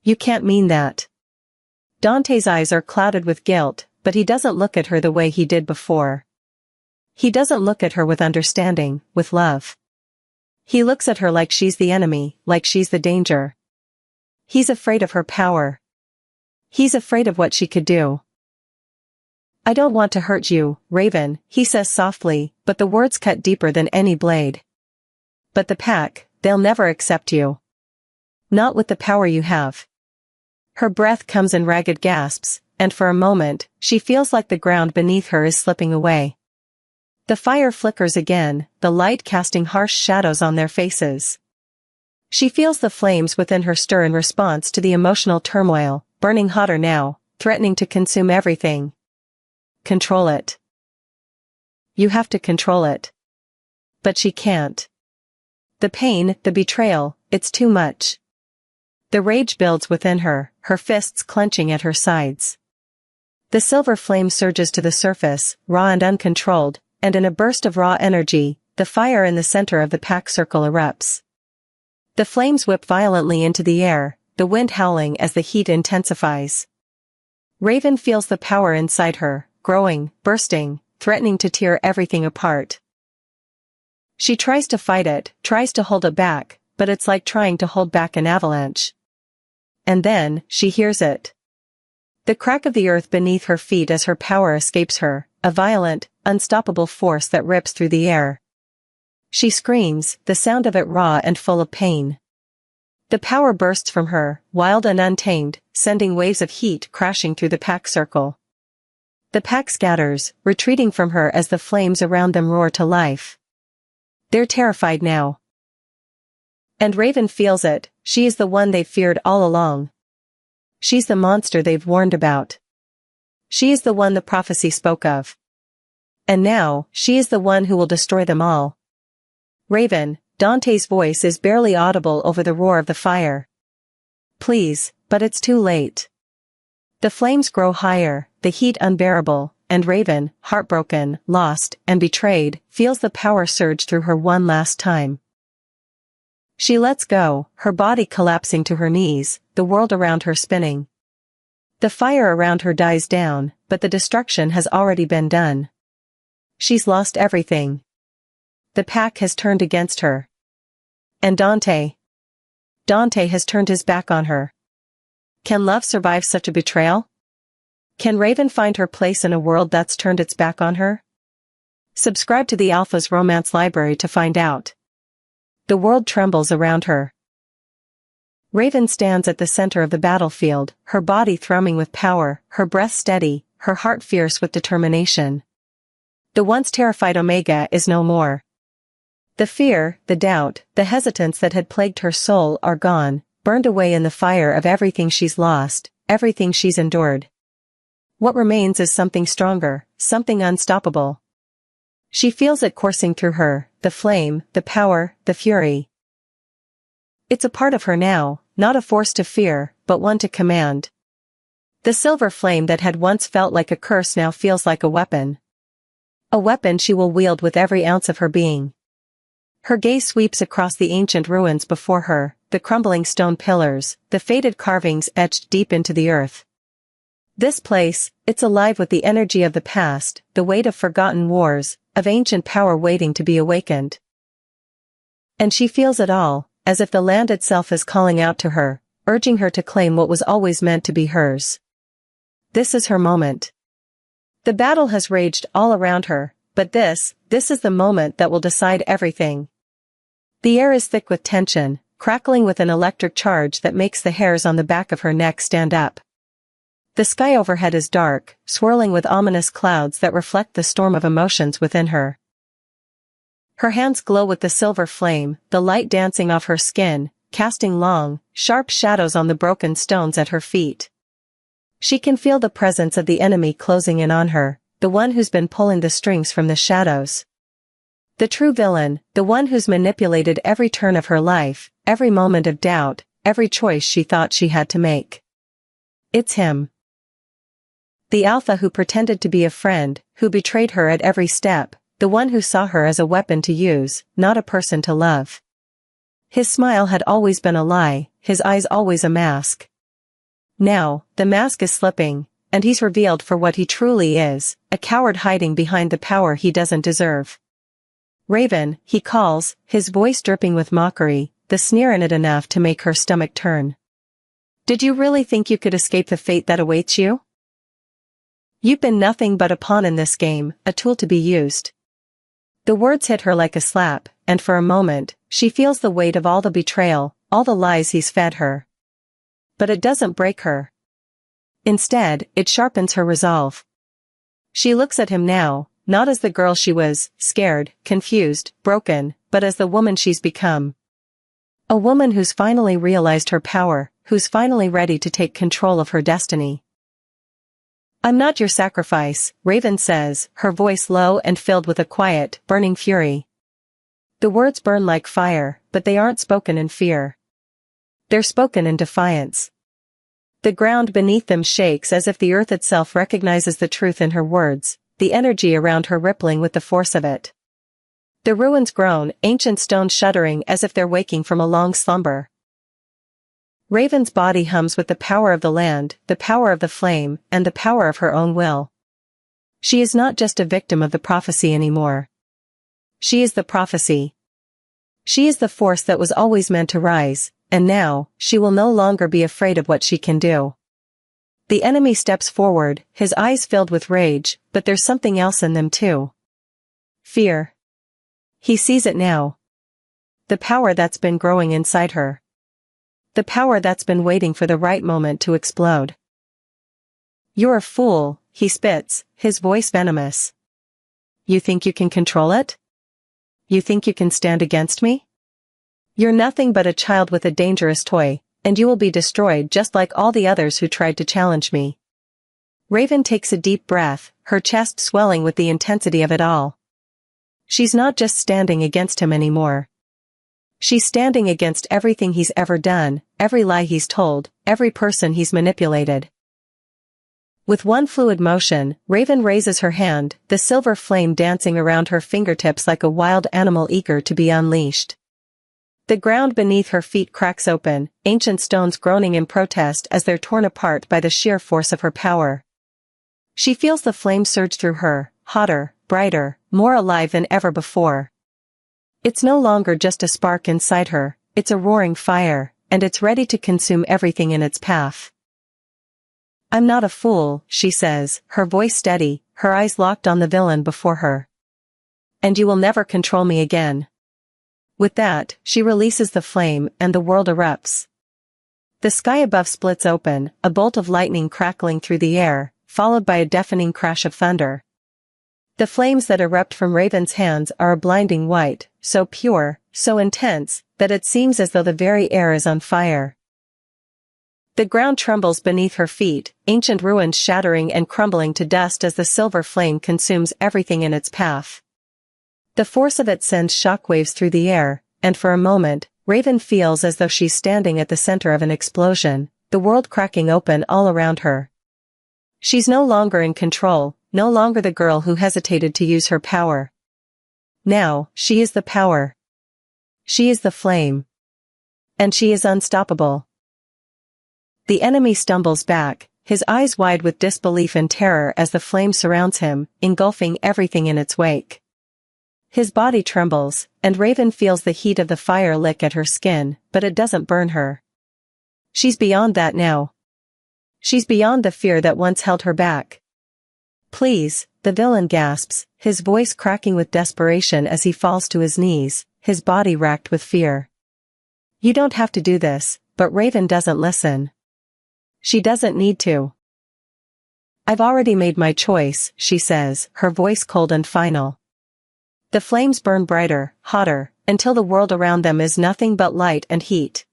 You can't mean that. Dante's eyes are clouded with guilt, but he doesn't look at her the way he did before. He doesn't look at her with understanding, with love. He looks at her like she's the enemy, like she's the danger. He's afraid of her power. He's afraid of what she could do. I don't want to hurt you, Raven, he says softly, but the words cut deeper than any blade. But the pack, they'll never accept you. Not with the power you have. Her breath comes in ragged gasps, and for a moment, she feels like the ground beneath her is slipping away. The fire flickers again, the light casting harsh shadows on their faces. She feels the flames within her stir in response to the emotional turmoil, burning hotter now, threatening to consume everything. Control it. You have to control it. But she can't. The pain, the betrayal, it's too much. The rage builds within her, her fists clenching at her sides. The silver flame surges to the surface, raw and uncontrolled, and in a burst of raw energy, the fire in the center of the pack circle erupts. The flames whip violently into the air, the wind howling as the heat intensifies. Raven feels the power inside her, growing, bursting, threatening to tear everything apart. She tries to fight it, tries to hold it back, but it's like trying to hold back an avalanche. And then, she hears it. The crack of the earth beneath her feet as her power escapes her, a violent, unstoppable force that rips through the air. She screams, the sound of it raw and full of pain. The power bursts from her, wild and untamed, sending waves of heat crashing through the pack circle. The pack scatters, retreating from her as the flames around them roar to life. They're terrified now. And Raven feels it, she is the one they've feared all along. She's the monster they've warned about. She is the one the prophecy spoke of. And now, she is the one who will destroy them all. Raven, Dante's voice is barely audible over the roar of the fire. Please, but it's too late. The flames grow higher, the heat unbearable, and Raven, heartbroken, lost, and betrayed, feels the power surge through her one last time. She lets go, her body collapsing to her knees, the world around her spinning. The fire around her dies down, but the destruction has already been done. She's lost everything. The pack has turned against her. And Dante has turned his back on her. Can love survive such a betrayal? Can Raven find her place in a world that's turned its back on her? Subscribe to the Alpha's Romance Library to find out. The world trembles around her. Raven stands at the center of the battlefield, her body thrumming with power, her breath steady, her heart fierce with determination. The once terrified Omega is no more. The fear, the doubt, the hesitance that had plagued her soul are gone, burned away in the fire of everything she's lost, everything she's endured. What remains is something stronger, something unstoppable. She feels it coursing through her, the flame, the power, the fury. It's a part of her now, not a force to fear, but one to command. The silver flame that had once felt like a curse now feels like a weapon. A weapon she will wield with every ounce of her being. Her gaze sweeps across the ancient ruins before her, the crumbling stone pillars, the faded carvings etched deep into the earth. This place, it's alive with the energy of the past, the weight of forgotten wars, of ancient power waiting to be awakened. And she feels it all, as if the land itself is calling out to her, urging her to claim what was always meant to be hers. This is her moment. The battle has raged all around her, but this is the moment that will decide everything. The air is thick with tension, crackling with an electric charge that makes the hairs on the back of her neck stand up. The sky overhead is dark, swirling with ominous clouds that reflect the storm of emotions within her. Her hands glow with the silver flame, the light dancing off her skin, casting long, sharp shadows on the broken stones at her feet. She can feel the presence of the enemy closing in on her, the one who's been pulling the strings from the shadows. The true villain, the one who's manipulated every turn of her life, every moment of doubt, every choice she thought she had to make. It's him. The Alpha who pretended to be a friend, who betrayed her at every step, the one who saw her as a weapon to use, not a person to love. His smile had always been a lie, his eyes always a mask. Now, the mask is slipping, and he's revealed for what he truly is, a coward hiding behind the power he doesn't deserve. Raven, he calls, his voice dripping with mockery, the sneer in it enough to make her stomach turn. Did you really think you could escape the fate that awaits you? You've been nothing but a pawn in this game, a tool to be used. The words hit her like a slap, and for a moment, she feels the weight of all the betrayal, all the lies he's fed her. But it doesn't break her. Instead, it sharpens her resolve. She looks at him now, not as the girl she was, scared, confused, broken, but as the woman she's become. A woman who's finally realized her power, who's finally ready to take control of her destiny. I'm not your sacrifice, Raven says, her voice low and filled with a quiet, burning fury. The words burn like fire, but they aren't spoken in fear. They're spoken in defiance. The ground beneath them shakes as if the earth itself recognizes the truth in her words, the energy around her rippling with the force of it. The ruins groan, ancient stones shuddering as if they're waking from a long slumber. Raven's body hums with the power of the land, the power of the flame, and the power of her own will. She is not just a victim of the prophecy anymore. She is the prophecy. She is the force that was always meant to rise, and now, she will no longer be afraid of what she can do. The enemy steps forward, his eyes filled with rage, but there's something else in them too. Fear. He sees it now. The power that's been growing inside her. The power that's been waiting for the right moment to explode. You're a fool, he spits, his voice venomous. You think you can control it? You think you can stand against me? You're nothing but a child with a dangerous toy, and you will be destroyed just like all the others who tried to challenge me. Raven takes a deep breath, her chest swelling with the intensity of it all. She's not just standing against him anymore. She's standing against everything he's ever done, every lie he's told, every person he's manipulated. With one fluid motion, Raven raises her hand, the silver flame dancing around her fingertips like a wild animal eager to be unleashed. The ground beneath her feet cracks open, ancient stones groaning in protest as they're torn apart by the sheer force of her power. She feels the flame surge through her, hotter, brighter, more alive than ever before. It's no longer just a spark inside her, it's a roaring fire, and it's ready to consume everything in its path. "I'm not a fool," she says, her voice steady, her eyes locked on the villain before her. "And you will never control me again." With that, she releases the flame and the world erupts. The sky above splits open, a bolt of lightning crackling through the air, followed by a deafening crash of thunder. The flames that erupt from Raven's hands are a blinding white, so pure, so intense, that it seems as though the very air is on fire. The ground trembles beneath her feet, ancient ruins shattering and crumbling to dust as the silver flame consumes everything in its path. The force of it sends shockwaves through the air, and for a moment, Raven feels as though she's standing at the center of an explosion, the world cracking open all around her. She's no longer in control, no longer the girl who hesitated to use her power. Now, she is the power. She is the flame. And she is unstoppable. The enemy stumbles back, his eyes wide with disbelief and terror as the flame surrounds him, engulfing everything in its wake. His body trembles, and Raven feels the heat of the fire lick at her skin, but it doesn't burn her. She's beyond that now. She's beyond the fear that once held her back. "Please," the villain gasps, his voice cracking with desperation as he falls to his knees, his body racked with fear. "You don't have to do this," but Raven doesn't listen. She doesn't need to. "I've already made my choice," she says, her voice cold and final. The flames burn brighter, hotter, until the world around them is nothing but light and heat.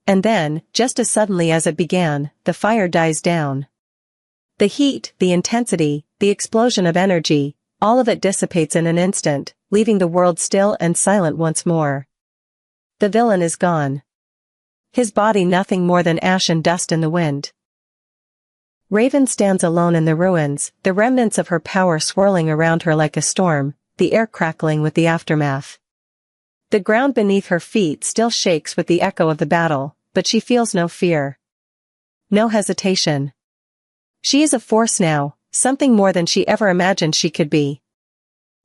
And then, just as suddenly as it began, the fire dies down. The heat, the intensity, the explosion of energy, all of it dissipates in an instant, leaving the world still and silent once more. The villain is gone. His body nothing more than ash and dust in the wind. Raven stands alone in the ruins, the remnants of her power swirling around her like a storm, the air crackling with the aftermath. The ground beneath her feet still shakes with the echo of the battle, but she feels no fear. No hesitation. She is a force now, something more than she ever imagined she could be.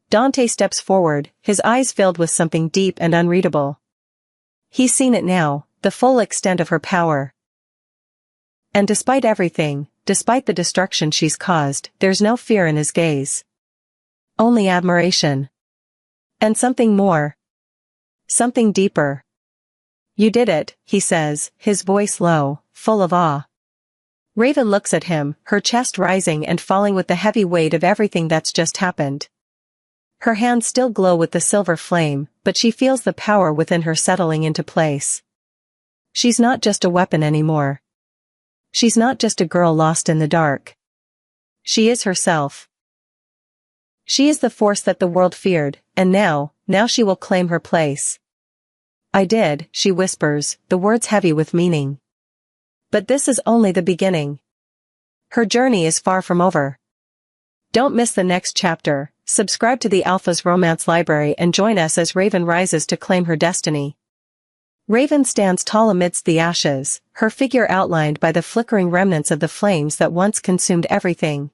Dante steps forward, his eyes filled with something deep and unreadable. He's seen it now, the full extent of her power. And despite everything, despite the destruction she's caused, there's no fear in his gaze. Only admiration. And something more. Something deeper. "You did it," he says, his voice low, full of awe. Raven looks at him, her chest rising and falling with the heavy weight of everything that's just happened. Her hands still glow with the silver flame, but she feels the power within her settling into place. She's not just a weapon anymore. She's not just a girl lost in the dark. She is herself. She is the force that the world feared, and now she will claim her place. "I did," she whispers, the words heavy with meaning. But this is only the beginning. Her journey is far from over. Don't miss the next chapter. Subscribe to the Alpha's Romance Library and join us as Raven rises to claim her destiny. Raven stands tall amidst the ashes, her figure outlined by the flickering remnants of the flames that once consumed everything.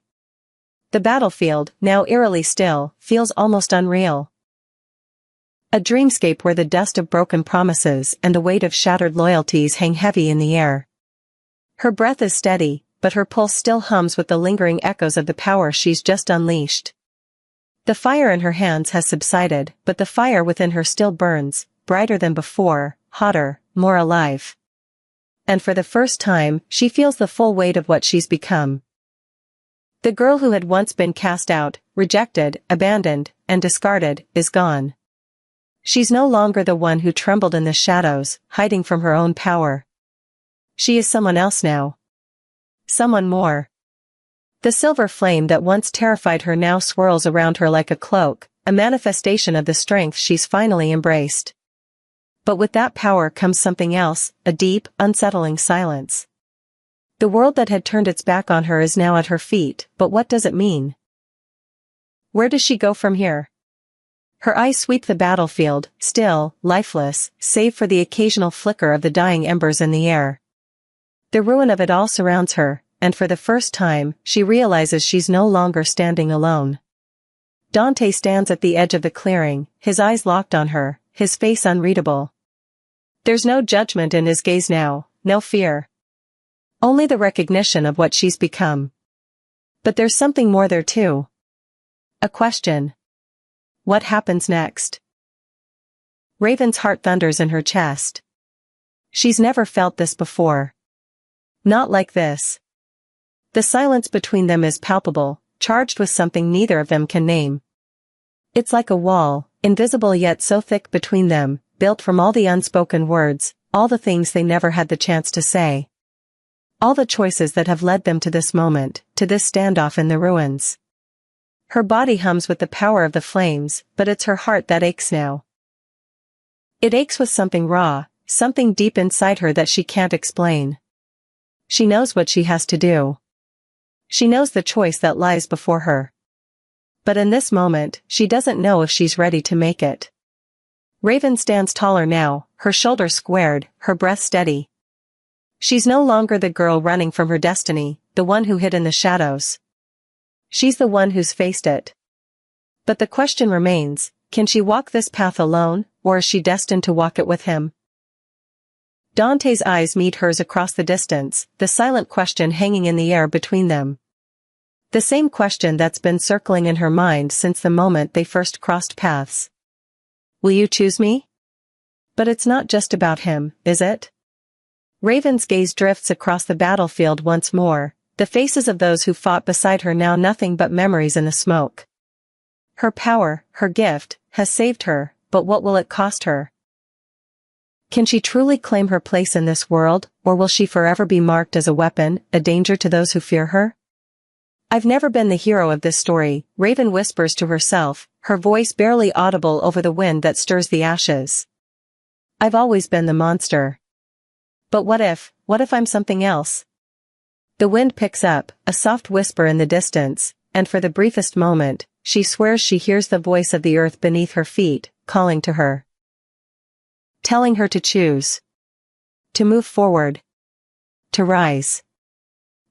The battlefield, now eerily still, feels almost unreal. A dreamscape where the dust of broken promises and the weight of shattered loyalties hang heavy in the air. Her breath is steady, but her pulse still hums with the lingering echoes of the power she's just unleashed. The fire in her hands has subsided, but the fire within her still burns, brighter than before, hotter, more alive. And for the first time, she feels the full weight of what she's become. The girl who had once been cast out, rejected, abandoned, and discarded, is gone. She's no longer the one who trembled in the shadows, hiding from her own power. She is someone else now. Someone more. The silver flame that once terrified her now swirls around her like a cloak, a manifestation of the strength she's finally embraced. But with that power comes something else, a deep, unsettling silence. The world that had turned its back on her is now at her feet, but what does it mean? Where does she go from here? Her eyes sweep the battlefield, still, lifeless, save for the occasional flicker of the dying embers in the air. The ruin of it all surrounds her, and for the first time, she realizes she's no longer standing alone. Dante stands at the edge of the clearing, his eyes locked on her, his face unreadable. There's no judgment in his gaze now, no fear. Only the recognition of what she's become. But there's something more there too. A question. What happens next? Raven's heart thunders in her chest. She's never felt this before. Not like this. The silence between them is palpable, charged with something neither of them can name. It's like a wall, invisible yet so thick between them, built from all the unspoken words, all the things they never had the chance to say. All the choices that have led them to this moment, to this standoff in the ruins. Her body hums with the power of the flames, but it's her heart that aches now. It aches with something raw, something deep inside her that she can't explain. She knows what she has to do. She knows the choice that lies before her. But in this moment, she doesn't know if she's ready to make it. Raven stands taller now, her shoulders squared, her breath steady. She's no longer the girl running from her destiny, the one who hid in the shadows. She's the one who's faced it. But the question remains, can she walk this path alone, or is she destined to walk it with him? Dante's eyes meet hers across the distance, the silent question hanging in the air between them. The same question that's been circling in her mind since the moment they first crossed paths. Will you choose me? But it's not just about him, is it? Raven's gaze drifts across the battlefield once more, the faces of those who fought beside her now nothing but memories in the smoke. Her power, her gift, has saved her, but what will it cost her? Can she truly claim her place in this world, or will she forever be marked as a weapon, a danger to those who fear her? I've never been the hero of this story, Raven whispers to herself, her voice barely audible over the wind that stirs the ashes. I've always been the monster. But what if I'm something else? The wind picks up, a soft whisper in the distance, and for the briefest moment, she swears she hears the voice of the earth beneath her feet, calling to her. Telling her to choose. To move forward. To rise.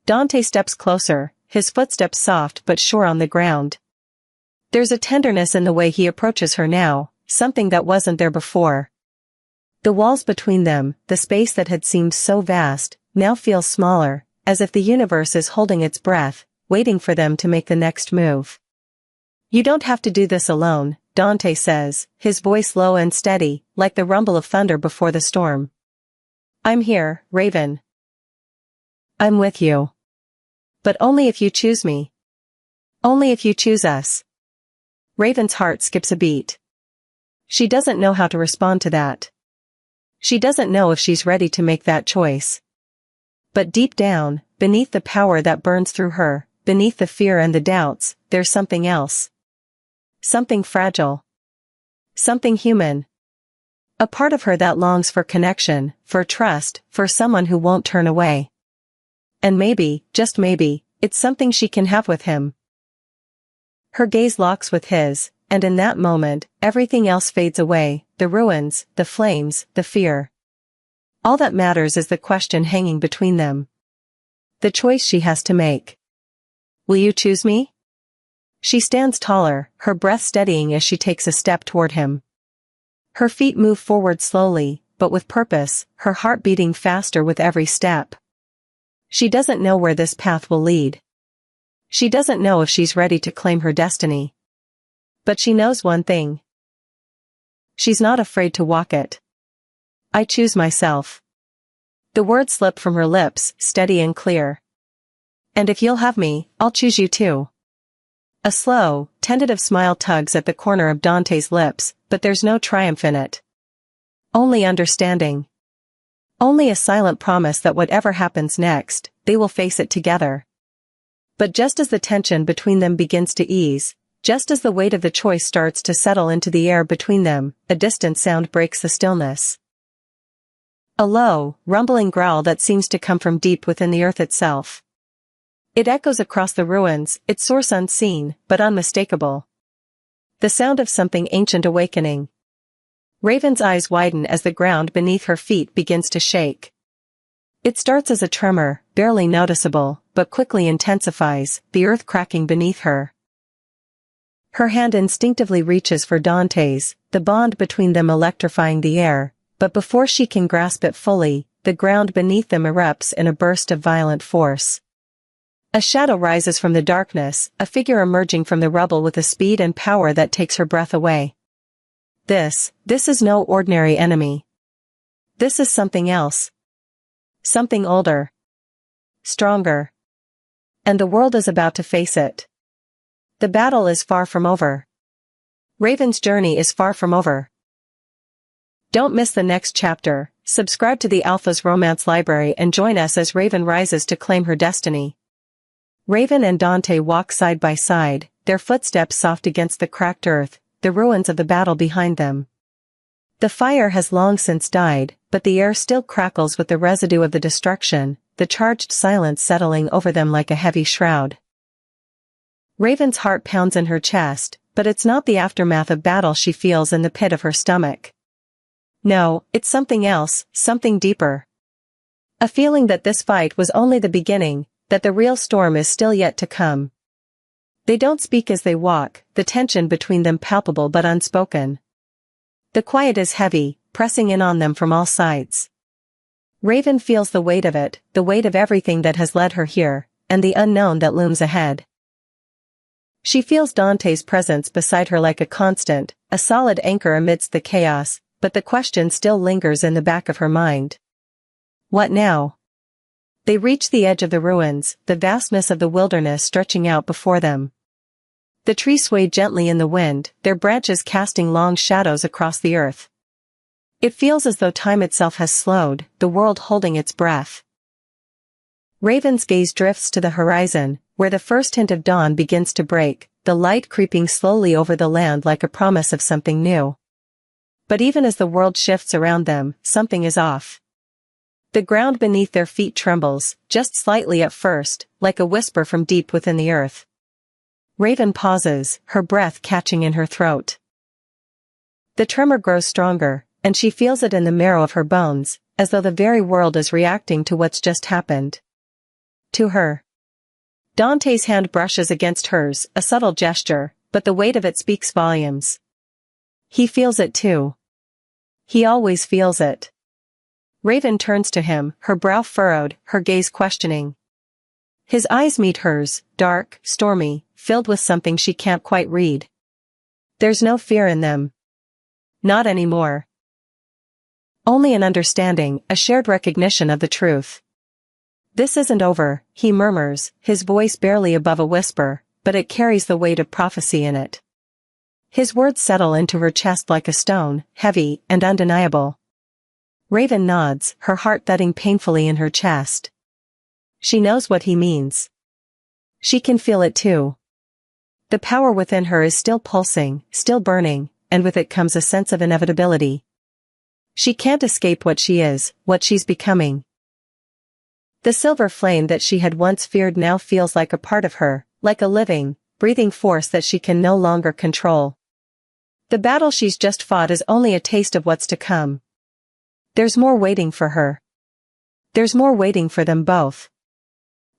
Dante steps closer, his footsteps soft but sure on the ground. There's a tenderness in the way he approaches her now, something that wasn't there before. The walls between them, the space that had seemed so vast, now feels smaller, as if the universe is holding its breath, waiting for them to make the next move. You don't have to do this alone, Dante says, his voice low and steady, like the rumble of thunder before the storm. I'm here, Raven. I'm with you. But only if you choose me. Only if you choose us. Raven's heart skips a beat. She doesn't know how to respond to that. She doesn't know if she's ready to make that choice. But deep down, beneath the power that burns through her, beneath the fear and the doubts, there's something else. Something fragile. Something human. A part of her that longs for connection, for trust, for someone who won't turn away. And maybe, just maybe, it's something she can have with him. Her gaze locks with his, and in that moment, everything else fades away, the ruins, the flames, the fear. All that matters is the question hanging between them. The choice she has to make. Will you choose me? She stands taller, her breath steadying as she takes a step toward him. Her feet move forward slowly, but with purpose, her heart beating faster with every step. She doesn't know where this path will lead. She doesn't know if she's ready to claim her destiny. But she knows one thing. She's not afraid to walk it. I choose myself. The words slip from her lips, steady and clear. And if you'll have me, I'll choose you too. A slow, tentative smile tugs at the corner of Dante's lips, but there's no triumph in it. Only understanding. Only a silent promise that whatever happens next, they will face it together. But just as the tension between them begins to ease, just as the weight of the choice starts to settle into the air between them, a distant sound breaks the stillness. A low, rumbling growl that seems to come from deep within the earth itself. It echoes across the ruins, its source unseen, but unmistakable. The sound of something ancient awakening. Raven's eyes widen as the ground beneath her feet begins to shake. It starts as a tremor, barely noticeable, but quickly intensifies, the earth cracking beneath her. Her hand instinctively reaches for Dante's, the bond between them electrifying the air, but before she can grasp it fully, the ground beneath them erupts in a burst of violent force. A shadow rises from the darkness, a figure emerging from the rubble with a speed and power that takes her breath away. This is no ordinary enemy. This is something else. Something older. Stronger. And the world is about to face it. The battle is far from over. Raven's journey is far from over. Don't miss the next chapter. Subscribe to the Alpha's Romance Library and join us as Raven rises to claim her destiny. Raven and Dante walk side by side, their footsteps soft against the cracked earth, the ruins of the battle behind them. The fire has long since died, but the air still crackles with the residue of the destruction, the charged silence settling over them like a heavy shroud. Raven's heart pounds in her chest, but it's not the aftermath of battle she feels in the pit of her stomach. No, it's something else, something deeper. A feeling that this fight was only the beginning, that the real storm is still yet to come. They don't speak as they walk, the tension between them palpable but unspoken. The quiet is heavy, pressing in on them from all sides. Raven feels the weight of it, the weight of everything that has led her here, and the unknown that looms ahead. She feels Dante's presence beside her like a constant, a solid anchor amidst the chaos, but the question still lingers in the back of her mind. What now? They reach the edge of the ruins, the vastness of the wilderness stretching out before them. The trees sway gently in the wind, their branches casting long shadows across the earth. It feels as though time itself has slowed, the world holding its breath. Raven's gaze drifts to the horizon, where the first hint of dawn begins to break, the light creeping slowly over the land like a promise of something new. But even as the world shifts around them, something is off. The ground beneath their feet trembles, just slightly at first, like a whisper from deep within the earth. Raven pauses, her breath catching in her throat. The tremor grows stronger, and she feels it in the marrow of her bones, as though the very world is reacting to what's just happened. To her. Dante's hand brushes against hers, a subtle gesture, but the weight of it speaks volumes. He feels it too. He always feels it. Raven turns to him, her brow furrowed, her gaze questioning. His eyes meet hers, dark, stormy, filled with something she can't quite read. There's no fear in them. Not anymore. Only an understanding, a shared recognition of the truth. This isn't over, he murmurs, his voice barely above a whisper, but it carries the weight of prophecy in it. His words settle into her chest like a stone, heavy and undeniable. Raven nods, her heart thudding painfully in her chest. She knows what he means. She can feel it too. The power within her is still pulsing, still burning, and with it comes a sense of inevitability. She can't escape what she is, what she's becoming. The silver flame that she had once feared now feels like a part of her, like a living, breathing force that she can no longer control. The battle she's just fought is only a taste of what's to come. There's more waiting for her. There's more waiting for them both.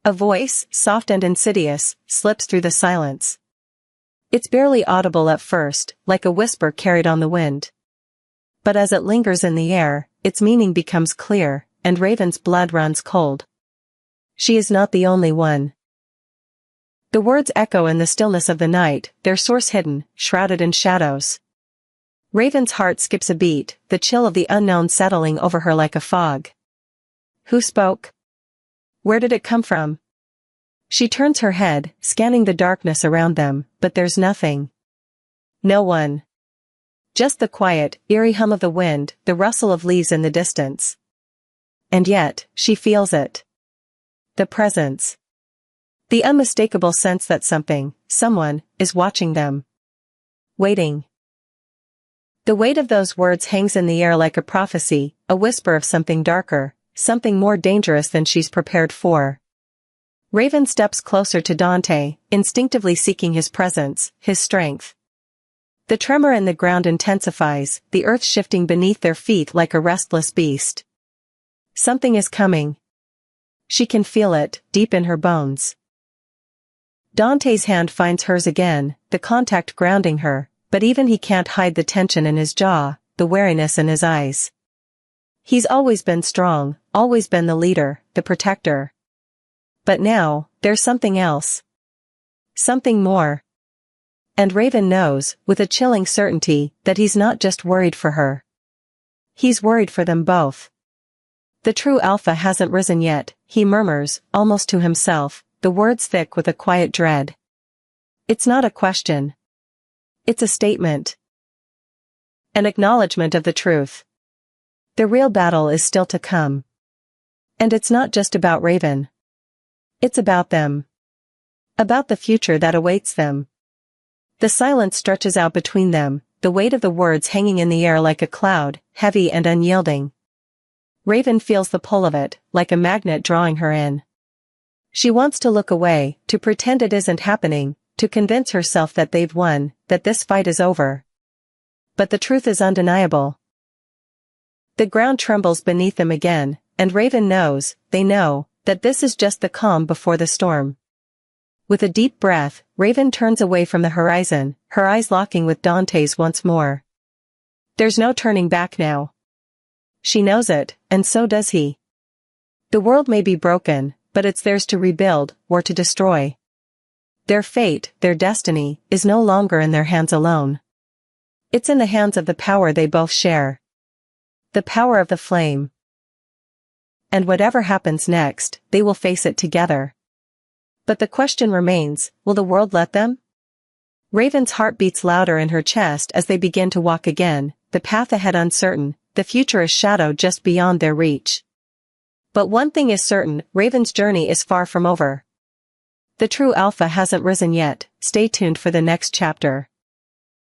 A voice, soft and insidious, slips through the silence. It's barely audible at first, like a whisper carried on the wind. But as it lingers in the air, its meaning becomes clear, and Raven's blood runs cold. She is not the only one. The words echo in the stillness of the night, their source hidden, shrouded in shadows. Raven's heart skips a beat, the chill of the unknown settling over her like a fog. Who spoke? Where did it come from? She turns her head, scanning the darkness around them, but there's nothing. No one. Just the quiet, eerie hum of the wind, the rustle of leaves in the distance. And yet, she feels it. The presence. The unmistakable sense that something, someone, is watching them. Waiting. The weight of those words hangs in the air like a prophecy, a whisper of something darker, something more dangerous than she's prepared for. Raven steps closer to Dante, instinctively seeking his presence, his strength. The tremor in the ground intensifies, the earth shifting beneath their feet like a restless beast. Something is coming, She can feel it, deep in her bones. Dante's hand finds hers again, the contact grounding her, but even he can't hide the tension in his jaw, the wariness in his eyes. He's always been strong, always been the leader, the protector. But now, there's something else. Something more. And Raven knows, with a chilling certainty, that he's not just worried for her. He's worried for them both. The true alpha hasn't risen yet, he murmurs, almost to himself, the words thick with a quiet dread. It's not a question. It's a statement. An acknowledgement of the truth. The real battle is still to come. And it's not just about Raven. It's about them. About the future that awaits them. The silence stretches out between them, the weight of the words hanging in the air like a cloud, heavy and unyielding. Raven feels the pull of it, like a magnet drawing her in. She wants to look away, to pretend it isn't happening, to convince herself that they've won, that this fight is over. But the truth is undeniable. The ground trembles beneath them again, and Raven knows, they know, that this is just the calm before the storm. With a deep breath, Raven turns away from the horizon, her eyes locking with Dante's once more. There's no turning back now. She knows it, and so does he. The world may be broken, but it's theirs to rebuild, or to destroy. Their fate, their destiny, is no longer in their hands alone. It's in the hands of the power they both share. The power of the flame. And whatever happens next, they will face it together. But the question remains, will the world let them? Raven's heart beats louder in her chest as they begin to walk again, the path ahead uncertain, the future a shadow just beyond their reach. But one thing is certain, Raven's journey is far from over. The true alpha hasn't risen yet, stay tuned for the next chapter.